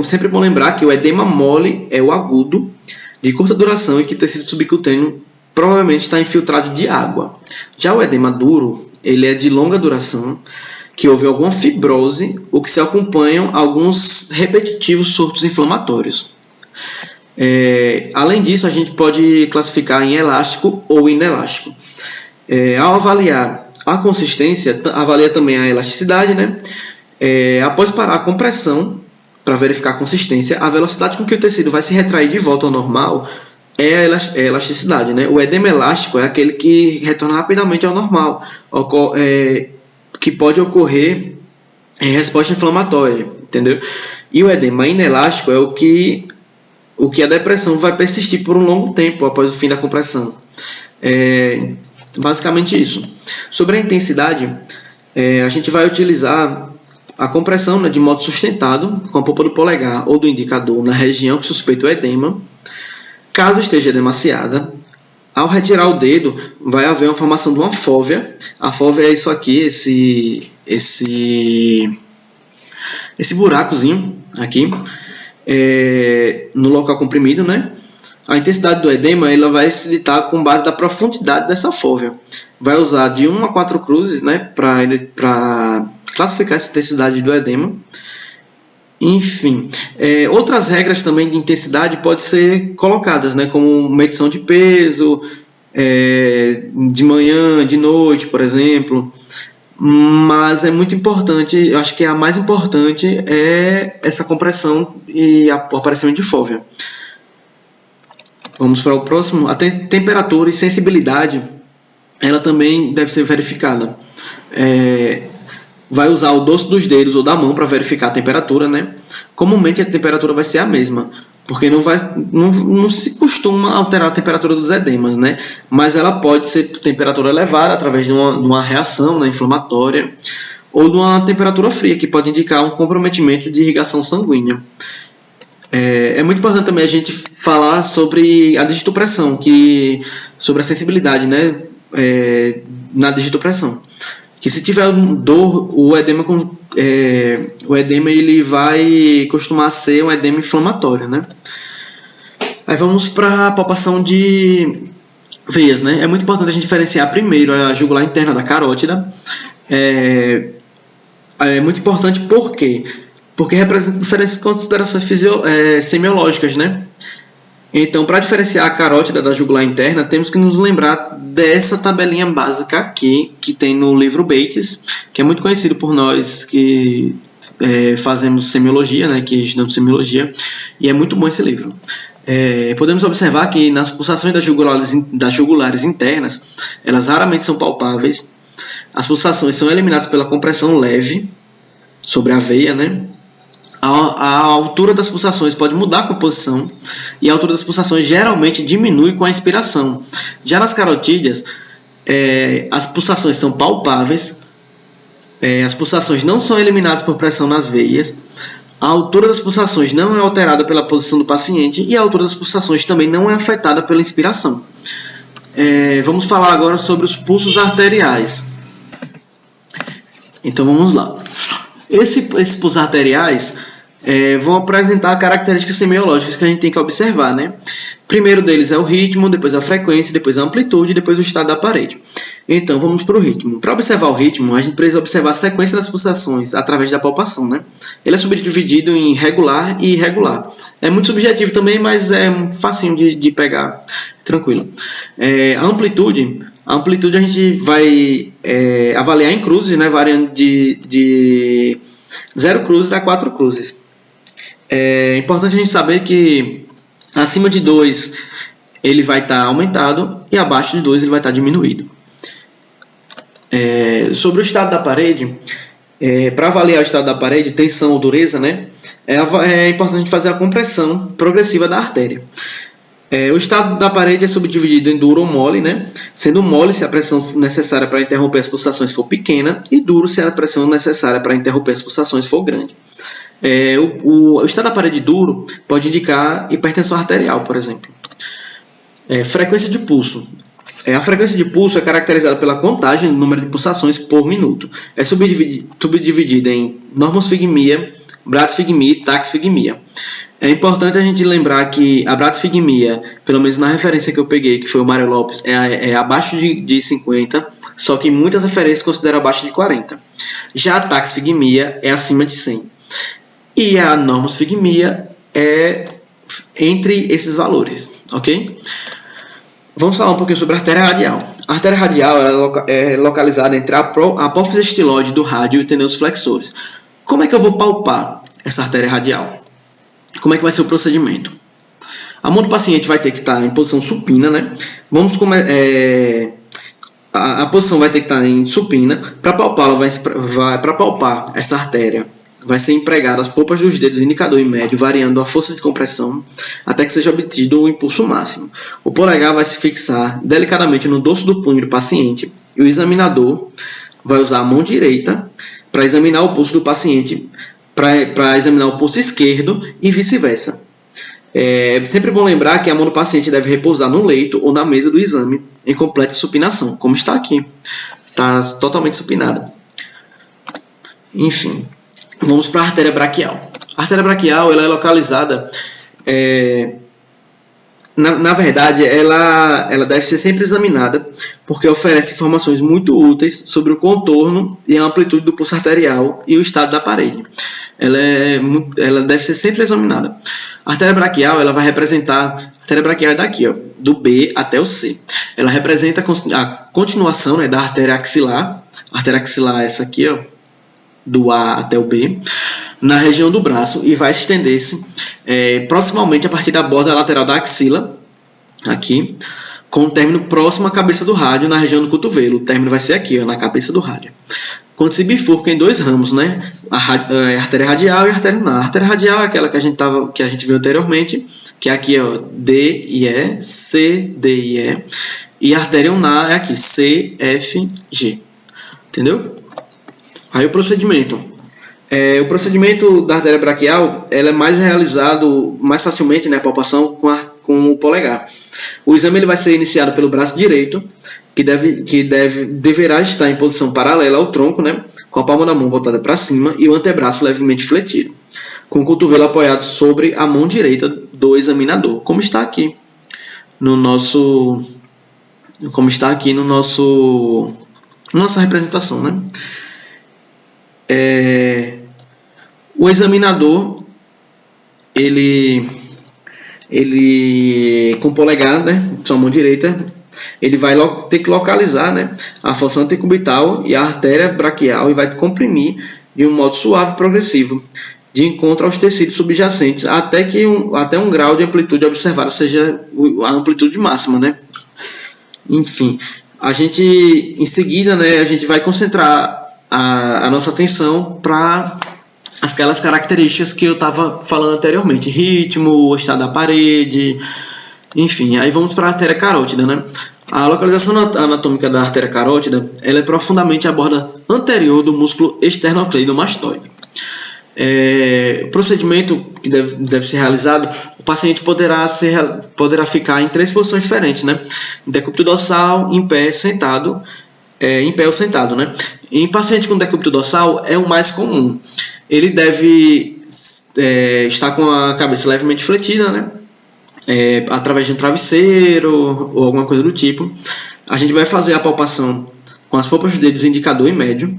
Sempre bom lembrar que o edema mole é o agudo, de curta duração e que o tecido subcutâneo provavelmente está infiltrado de água. Já o edema duro, ele é de longa duração, que houve alguma fibrose, o que se acompanham alguns repetitivos surtos inflamatórios. Além disso, a gente pode classificar em elástico ou inelástico. Ao avaliar a consistência, avalia também a elasticidade, né? Após parar a compressão, para verificar a consistência, a velocidade com que o tecido vai se retrair de volta ao normal é a elasticidade, né? O edema elástico é aquele que retorna rapidamente ao normal, que pode ocorrer é resposta inflamatória, entendeu? E o edema inelástico é o que a depressão vai persistir por um longo tempo após o fim da compressão. Basicamente isso. Sobre a intensidade, a gente vai utilizar a compressão, né, de modo sustentado, com a polpa do polegar ou do indicador na região que suspeita o edema. Caso esteja edemaciada, ao retirar o dedo, vai haver uma formação de uma fóvea. A fóvea é isso aqui, esse buracozinho aqui, no local comprimido, né? A intensidade do edema ela vai se ditar com base da profundidade dessa fóvea. Vai usar de 1 a 4 cruzes, né, para classificar essa intensidade do edema. Enfim, outras regras também de intensidade podem ser colocadas, né, como medição de peso, de manhã, de noite, por exemplo. Mas é muito importante, eu acho que a mais importante é essa compressão e o aparecimento de fóvea. Vamos para o próximo. A temperatura e sensibilidade, ela também deve ser verificada. Vai usar o dorso dos dedos ou da mão para verificar a temperatura, né? Comumente a temperatura vai ser a mesma, porque não se costuma alterar a temperatura dos edemas, né? Mas ela pode ser temperatura elevada através de uma reação, né, inflamatória, ou de uma temperatura fria, que pode indicar um comprometimento de irrigação sanguínea. É muito importante também a gente falar sobre a digitopressão, sobre a sensibilidade, né, na digitopressão. Que se tiver dor, o edema ele vai costumar ser um edema inflamatório, né? Aí vamos para a palpação de veias, né? É muito importante a gente diferenciar primeiro a jugular interna da carótida. É muito importante por quê? Porque representa diferentes considerações semiológicas, né? Então, para diferenciar a carótida da jugular interna, temos que nos lembrar dessa tabelinha básica aqui, que tem no livro Bates, que é muito conhecido por nós que fazemos semiologia, né, que estudamos semiologia, e é muito bom esse livro. Podemos observar que nas pulsações das jugulares internas, elas raramente são palpáveis. As pulsações são eliminadas pela compressão leve sobre a veia, né? A altura das pulsações pode mudar a composição e a altura das pulsações geralmente diminui com a inspiração. Já nas carotídeas, as pulsações são palpáveis, as pulsações não são eliminadas por pressão nas veias, a altura das pulsações não é alterada pela posição do paciente e a altura das pulsações também não é afetada pela inspiração. Vamos falar agora sobre os pulsos arteriais. Então vamos lá. Esses pulsos arteriais vão apresentar características semiológicas que a gente tem que observar, né? Primeiro deles é o ritmo, depois a frequência, depois a amplitude e depois o estado da parede. Então, vamos para o ritmo. Para observar o ritmo, a gente precisa observar a sequência das pulsações através da palpação, né? Ele é subdividido em regular e irregular. É muito subjetivo também, mas é facinho de pegar, tranquilo. A amplitude a gente vai avaliar em cruzes, né? Variando de 0 cruzes a 4 cruzes. É importante a gente saber que acima de 2 ele vai estar aumentado e abaixo de 2 ele vai estar diminuído. Sobre o estado da parede, para avaliar o estado da parede, tensão ou dureza, né, é importante a gente fazer a compressão progressiva da artéria. O estado da parede é subdividido em duro ou mole, né, sendo mole se a pressão necessária para interromper as pulsações for pequena e duro se a pressão necessária para interromper as pulsações for grande. O estado da parede duro pode indicar hipertensão arterial, por exemplo. Frequência de pulso. A frequência de pulso é caracterizada pela contagem do número de pulsações por minuto. É subdividida em normosfigmia, bratisfigmia e taquisfigmia. É importante a gente lembrar que a bratisfigmia, pelo menos na referência que eu peguei, que foi o Mário Lopes, é abaixo de 50, só que muitas referências consideram abaixo de 40. Já a taquisfigmia é acima de 100. E a normosfigmia é entre esses valores, ok? Vamos falar um pouquinho sobre a artéria radial. A artéria radial é localizada entre a apófise estiloide do rádio e o teneus flexores. Como é que eu vou palpar essa artéria radial? Como é que vai ser o procedimento? A mão do paciente vai ter que estar em posição supina, né? A A posição vai ter que estar em supina. Para palpá-la, para palpar essa artéria, vai ser empregado as polpas dos dedos indicador e médio, variando a força de compressão até que seja obtido o impulso máximo. O polegar vai se fixar delicadamente no dorso do punho do paciente e o examinador vai usar a mão direita para examinar o pulso do paciente, para examinar o pulso esquerdo e vice-versa. É sempre bom lembrar que a mão do paciente deve repousar no leito ou na mesa do exame em completa supinação, como está aqui. Está totalmente supinada. Enfim, vamos para a artéria braquial. A artéria braquial ela é localizada... Na verdade, ela deve ser sempre examinada, porque oferece informações muito úteis sobre o contorno e a amplitude do pulso arterial e o estado da parede. Ela deve ser sempre examinada. A artéria braquial ela vai representar... A artéria braquial é daqui, ó, do B até o C. Ela representa a continuação, né, da artéria axilar. A artéria axilar é essa aqui, ó, do A até o B, na região do braço, e vai estender-se proximamente a partir da borda lateral da axila, aqui, com o término próximo à cabeça do rádio, na região do cotovelo. O término vai ser aqui, ó, na cabeça do rádio. Quando se bifurca em dois ramos, né, a artéria radial e a artéria ulnar. A artéria radial é aquela que a gente viu anteriormente, que é aqui, ó, D e E, C, D e E, e a artéria ulnar é aqui, C, F, G. Entendeu? Aí o procedimento. O procedimento da artéria braquial ela é mais realizado mais facilmente, né, a palpação com o polegar. O exame ele vai ser iniciado pelo braço direito, que deverá estar em posição paralela ao tronco, né, com a palma da mão voltada para cima e o antebraço levemente fletido, com o cotovelo apoiado sobre a mão direita do examinador, como está aqui no nossa representação, né? O examinador ele com o polegar, né, sua mão direita, ele vai ter que localizar, né, a fossa antecubital e a artéria braquial e vai comprimir de um modo suave e progressivo de encontro aos tecidos subjacentes até um grau de amplitude observada seja a amplitude máxima, né? Enfim, em seguida, né, a gente vai concentrar a nossa atenção para aquelas características que eu estava falando anteriormente, ritmo, o estado da parede, enfim. Aí vamos para a artéria carótida, né? A localização anatômica da artéria carótida ela é profundamente a borda anterior do músculo esternocleidomastoide. O procedimento que deve ser realizado, o paciente poderá ficar em 3 posições diferentes, né? Decúbito dorsal, em pé, sentado, em pé ou sentado, né? Em paciente com decúbito dorsal é o mais comum. Ele deve estar com a cabeça levemente fletida, né? Através de um travesseiro ou alguma coisa do tipo. A gente vai fazer a palpação com as polpas dos dedos indicador e médio,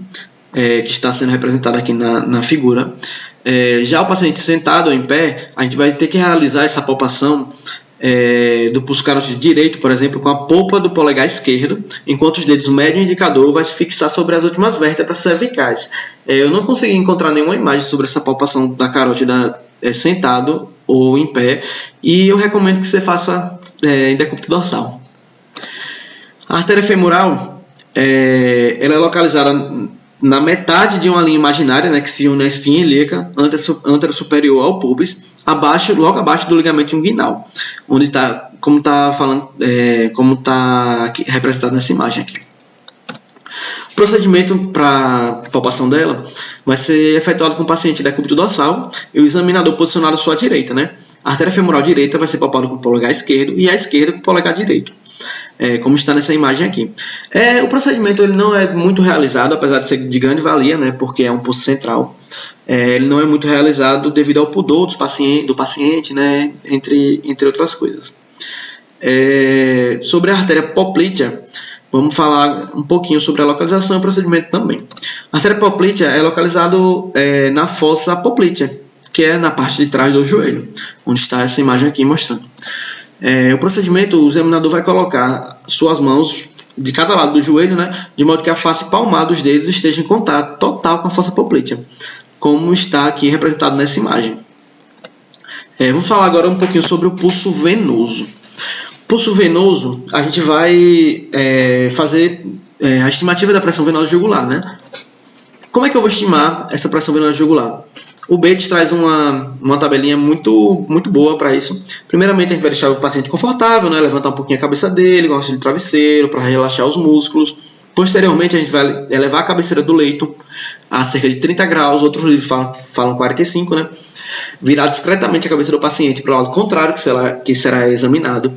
que está sendo representado aqui na figura. Já o paciente sentado ou em pé, a gente vai ter que realizar essa palpação do pulso carótido direito, por exemplo, com a polpa do polegar esquerdo, enquanto os dedos médio e indicador vai se fixar sobre as últimas vértebras cervicais. Eu não consegui encontrar nenhuma imagem sobre essa palpação da carótida sentado ou em pé, e eu recomendo que você faça em decúbito dorsal. A artéria femoral ela é localizada na metade de uma linha imaginária, né, que se une à espinha ilíaca antero-superior ao pubis, logo abaixo do ligamento inguinal, onde está, como está representado nessa imagem aqui. O procedimento para palpação dela vai ser efetuado com o paciente decúbito dorsal e o examinador posicionado à sua direita, né? A artéria femoral direita vai ser palpada com o polegar esquerdo e a esquerda com o polegar direito, como está nessa imagem aqui. O procedimento ele não é muito realizado, apesar de ser de grande valia, né? Porque é um pulso central. Ele não é muito realizado devido ao pudor do paciente, né? Entre outras coisas. Sobre a artéria poplítea, vamos falar um pouquinho sobre a localização e o procedimento também. A artéria poplítea é localizada na fossa poplítea, que é na parte de trás do joelho, onde está essa imagem aqui mostrando. O procedimento, o examinador vai colocar suas mãos de cada lado do joelho, né, de modo que a face palmar dos dedos esteja em contato total com a fossa poplítea, como está aqui representado nessa imagem. Vamos falar agora um pouquinho sobre o pulso venoso. Pulso venoso, a gente vai fazer a estimativa da pressão venosa jugular, né? Como é que eu vou estimar essa pressão venosa jugular? O Bates traz uma tabelinha muito boa para isso. Primeiramente, a gente vai deixar o paciente confortável, né? Levantar um pouquinho a cabeça dele, com auxílio de travesseiro, para relaxar os músculos. Posteriormente, a gente vai elevar a cabeceira do leito a cerca de 30 graus, outros livros falam 45, né? Virar discretamente a cabeça do paciente para o lado contrário, que será examinado.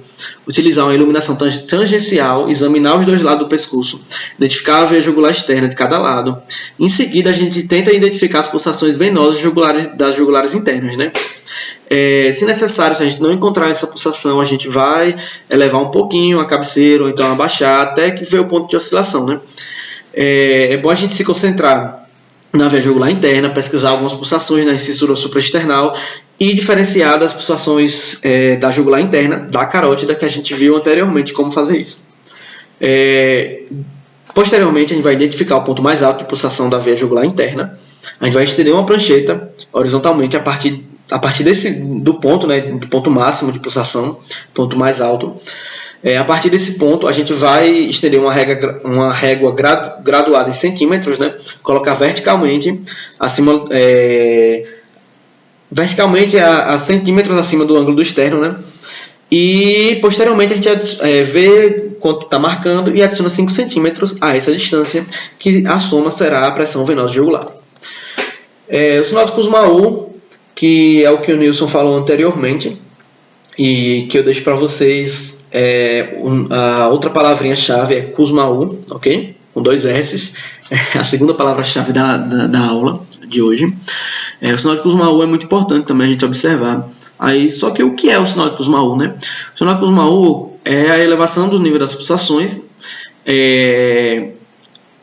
Utilizar uma iluminação tangencial, examinar os dois lados do pescoço, identificar a veia jugular externa de cada lado. Em seguida, a gente tenta identificar as pulsações venosas das jugulares internas, né? Se necessário, se a gente não encontrar essa pulsação, a gente vai elevar um pouquinho a cabeceira ou então abaixar até que veja o ponto de oscilação, né? É bom a gente se concentrar na veia jugular interna, pesquisar algumas pulsações na incisura supraesternal e diferenciar das pulsações da jugular interna, da carótida, que a gente viu anteriormente como fazer isso. Posteriormente, a gente vai identificar o ponto mais alto de pulsação da veia jugular interna. A gente vai estender uma prancheta horizontalmente a partir do ponto, né, do ponto máximo de pulsação, ponto mais alto. A partir desse ponto, a gente vai estender uma régua graduada em centímetros, né, colocar verticalmente a centímetros acima do ângulo do externo, né, e posteriormente a gente vê quanto está marcando e adiciona 5 centímetros a essa distância, que a soma será a pressão venosa jugular. O sinal de Kussmaul, que é o que o Nilson falou anteriormente, e que eu deixo para vocês, a outra palavrinha-chave é Kussmaul, ok? Com 2 S's, a segunda palavra-chave da aula de hoje. O sinal de Kussmaul é muito importante também a gente observar. Só que o que é o sinal de Kussmaul, né? O sinal de Kussmaul é a elevação do nível das pulsações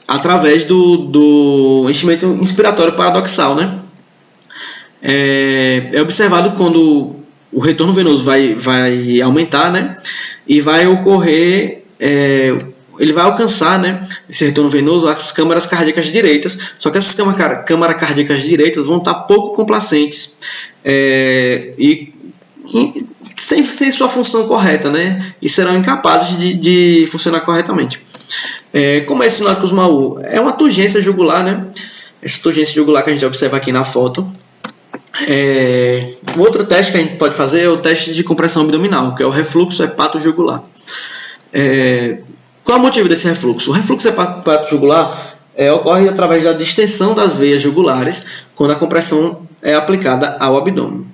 através do enchimento inspiratório paradoxal, né? É observado quando o retorno venoso vai aumentar, né? E vai ocorrer, ele vai alcançar, né, esse retorno venoso, as câmaras cardíacas direitas, só que essas câmaras cardíacas direitas vão estar pouco complacentes e sem sua função correta, né? E serão incapazes de funcionar corretamente. Como é esse sinal de Kussmaul? É uma turgência jugular, né? Essa turgência jugular que a gente observa aqui na foto. O outro teste que a gente pode fazer é o teste de compressão abdominal, que é o refluxo hepatojugular. Qual é o motivo desse refluxo? O refluxo hepatojugular ocorre através da distensão das veias jugulares quando a compressão é aplicada ao abdômen.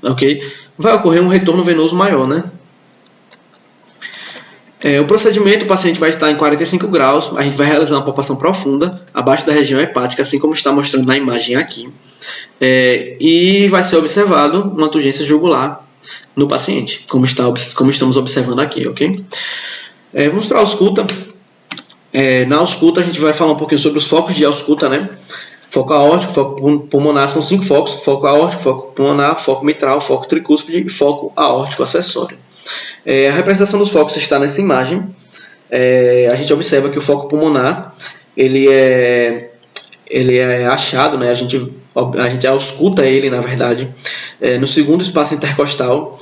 Okay? Vai ocorrer um retorno venoso maior, né? O procedimento, o paciente vai estar em 45 graus, a gente vai realizar uma palpação profunda abaixo da região hepática, assim como está mostrando na imagem aqui, e vai ser observado uma turgência jugular no paciente, como estamos observando aqui, ok? Vamos para a ausculta. Na ausculta a gente vai falar um pouquinho sobre os focos de ausculta, né? Foco aórtico, foco pulmonar, são 5 focos: foco aórtico, foco pulmonar, foco mitral, foco tricúspide e foco aórtico acessório. A representação dos focos está nessa imagem. A gente observa que o foco pulmonar ele é achado, né? A gente ausculta ele, na verdade, no segundo espaço intercostal,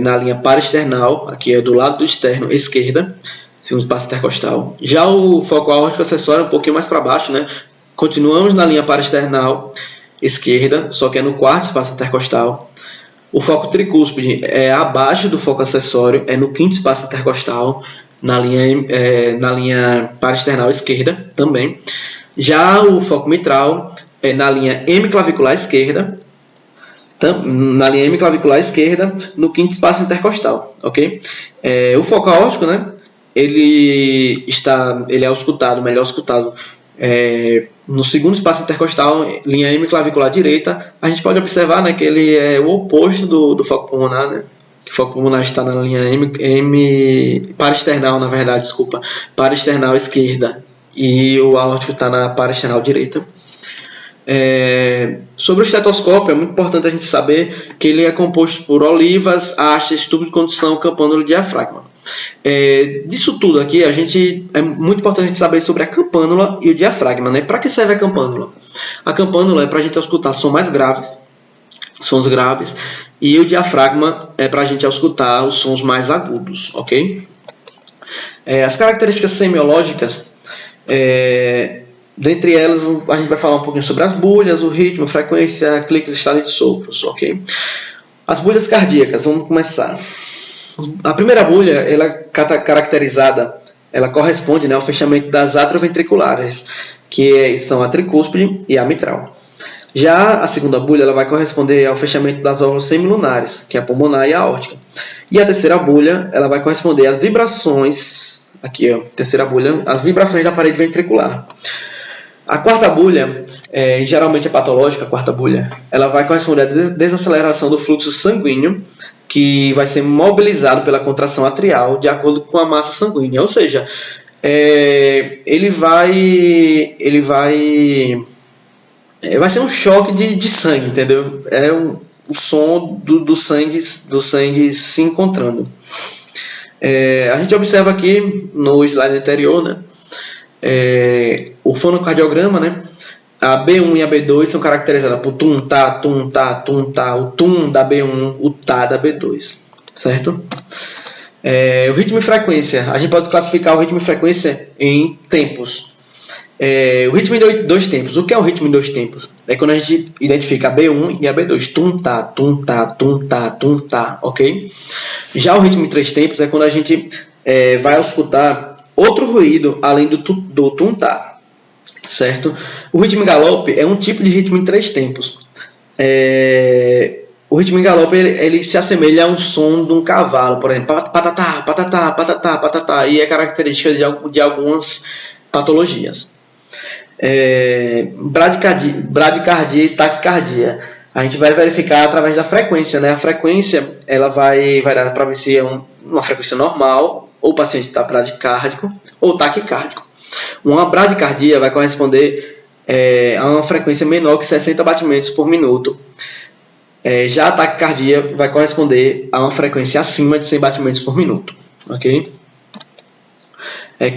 na linha paraesternal, aqui é do lado do externo esquerda, segundo espaço intercostal. Já o foco aórtico acessório é um pouquinho mais para baixo, né? Continuamos na linha paraesternal esquerda, só que é no quarto espaço intercostal. O foco tricúspide é abaixo do foco acessório, é no quinto espaço intercostal, na linha paraesternal esquerda também. Já o foco mitral é na linha hemiclavicular esquerda, no quinto espaço intercostal, ok? O foco aórtico, né? Ele é auscultado, melhor auscultado, no segundo espaço intercostal, linha hemiclavicular direita. A gente pode observar, né, que ele é o oposto do foco pulmonar, né? Que o foco pulmonar está na linha paraesternal, na verdade, desculpa, paraesternal esquerda, e o aórtico está na paraesternal direita. Sobre o estetoscópio, é muito importante a gente saber que ele é composto por olivas, hastes, tubo de condução, campânula e diafragma. Disso tudo aqui, é muito importante a gente saber sobre a campânula e o diafragma, né? Para que serve a campânula? A campânula é para a gente auscultar sons graves, e o diafragma é para a gente auscultar os sons mais agudos, ok? As características semiológicas, dentre elas a gente vai falar um pouquinho sobre as bulhas, o ritmo, a frequência, cliques, estado de sopros, ok? As bulhas cardíacas, vamos começar. A primeira bulha, ela é caracterizada, ela corresponde, né, ao fechamento das atrioventriculares, que são a tricúspide e a mitral. Já a segunda bulha, ela vai corresponder ao fechamento das válvulas semilunares, que é a pulmonar e a aórtica. E a terceira bulha, ela vai corresponder às vibrações, aqui ó, terceira bulha, as vibrações da parede ventricular. A quarta bulha, geralmente é patológica, a quarta bulha, ela vai corresponder à desaceleração do fluxo sanguíneo, que vai ser mobilizado pela contração atrial de acordo com a massa sanguínea. Ou seja, vai ser um choque de sangue, entendeu? O som do sangue se encontrando. A gente observa aqui no slide anterior, né, o fonocardiograma, né? A B1 e a B2 são caracterizadas por tum, tá, tum, tá, tum, tá, o tum da B1, o tá da B2, certo? O ritmo e frequência, a gente pode classificar o ritmo e frequência em tempos. O ritmo em dois tempos, o que é o ritmo em dois tempos? É quando a gente identifica a B1 e a B2, tum, tá, tum, tá, tum, tá, tum, tá, ok? Já o ritmo em três tempos é quando a gente vai escutar outro ruído além do tum, tá. Certo? O ritmo em galope é um tipo de ritmo em três tempos. O ritmo em galope ele se assemelha a um som de um cavalo, por exemplo, patatá, patatá, patatá, patatá, e é característica de algumas patologias. Bradicardia e taquicardia. A gente vai verificar através da frequência, né? A frequência ela vai dar para ver se é uma frequência normal, ou o paciente está bradicárdico ou taquicárdico. Uma bradicardia vai corresponder a uma frequência menor que 60 batimentos por minuto. Já a taquicardia vai corresponder a uma frequência acima de 100 batimentos por minuto. Okay?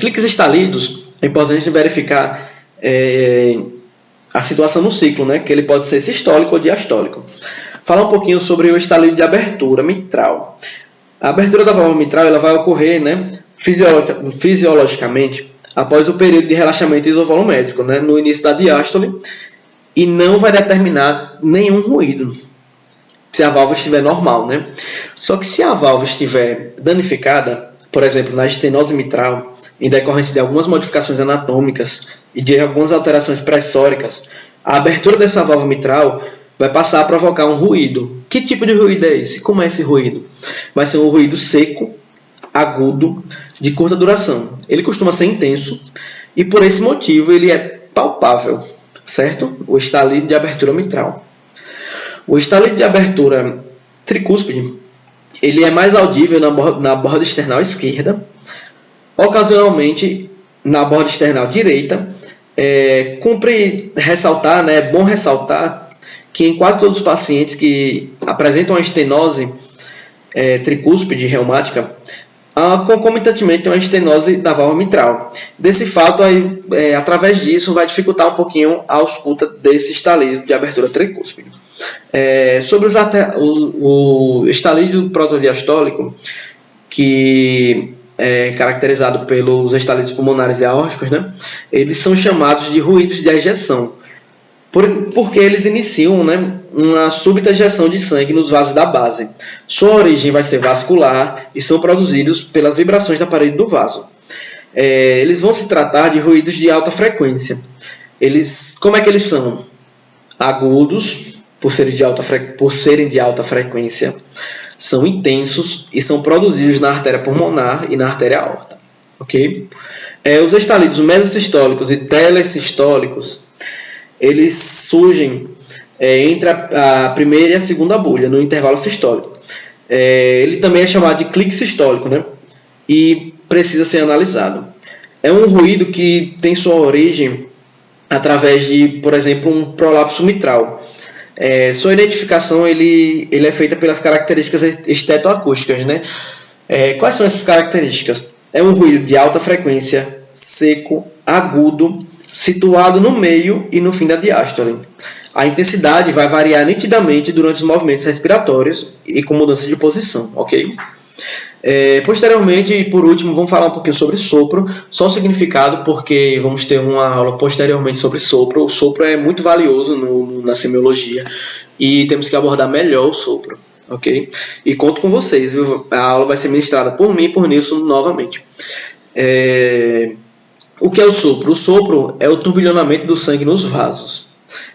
Cliques estalidos, é importante verificar a situação no ciclo, né? Que ele pode ser sistólico ou diastólico. Falar um pouquinho sobre o estalido de abertura mitral. A abertura da válvula mitral ela vai ocorrer, né, fisiologicamente após o período de relaxamento isovolumétrico, né, no início da diástole, e não vai determinar nenhum ruído se a válvula estiver normal, né? Só que se a válvula estiver danificada, por exemplo, na estenose mitral, em decorrência de algumas modificações anatômicas e de algumas alterações pressóricas, a abertura dessa válvula mitral vai passar a provocar um ruído. Que tipo de ruído é esse? Como é esse ruído? Vai ser um ruído seco, agudo, de curta duração. Ele costuma ser intenso e por esse motivo ele é palpável, certo? O estalido de abertura mitral. O estalido de abertura tricúspide, ele é mais audível na borda external esquerda, ocasionalmente na borda external direita. Cumpre ressaltar, né, é bom ressaltar que em quase todos os pacientes que apresentam uma estenose tricúspide reumática, concomitantemente tem uma estenose da válvula mitral. Desse fato, através disso, vai dificultar um pouquinho a ausculta desse estalido de abertura tricúspide. Sobre o estalido protodiastólico, que é caracterizado pelos estalidos pulmonares e aórticos, né, eles são chamados de ruídos de ejeção, porque eles iniciam, né, uma súbita ejeção de sangue nos vasos da base. Sua origem vai ser vascular e são produzidos pelas vibrações da parede do vaso. Eles vão se tratar de ruídos de alta frequência. Como é que eles são? Agudos, por serem de alta frequência, são intensos e são produzidos na artéria pulmonar e na artéria aorta. Okay? Os estalidos mesosistólicos e telesistólicos, eles surgem entre a primeira e a segunda bulha, no intervalo sistólico. Ele também é chamado de clique sistólico, né? E precisa ser analisado. É um ruído que tem sua origem através de, por exemplo, um prolapso mitral. Sua identificação ele é feita pelas características estetoacústicas, né? Quais são essas características? É um ruído de alta frequência, seco, agudo, situado no meio e no fim da diástole. A intensidade vai variar nitidamente durante os movimentos respiratórios e com mudança de posição, ok? Posteriormente, e por último, vamos falar um pouquinho sobre sopro, só o significado, porque vamos ter uma aula posteriormente sobre sopro. O sopro é muito valioso na semiologia e temos que abordar melhor o sopro, ok? E conto com vocês, viu? A aula vai ser ministrada por mim e por Nilson novamente. O que é o sopro? O sopro é o turbilhonamento do sangue nos vasos.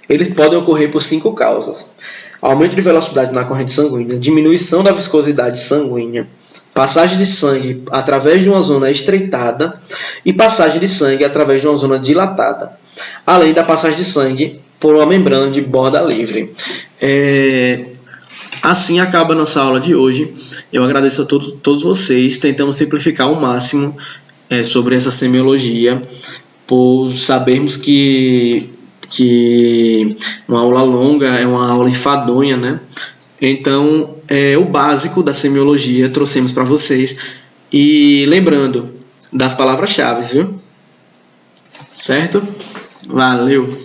Eles podem ocorrer por 5 causas: aumento de velocidade na corrente sanguínea, diminuição da viscosidade sanguínea, passagem de sangue através de uma zona estreitada e passagem de sangue através de uma zona dilatada, além da passagem de sangue por uma membrana de borda livre. Assim acaba a nossa aula de hoje. Eu agradeço a todos vocês. Tentamos simplificar ao máximo sobre essa semiologia, por sabermos que uma aula longa é uma aula enfadonha, né? Então, o básico da semiologia trouxemos para vocês. E lembrando das palavras-chave, viu? Certo? Valeu!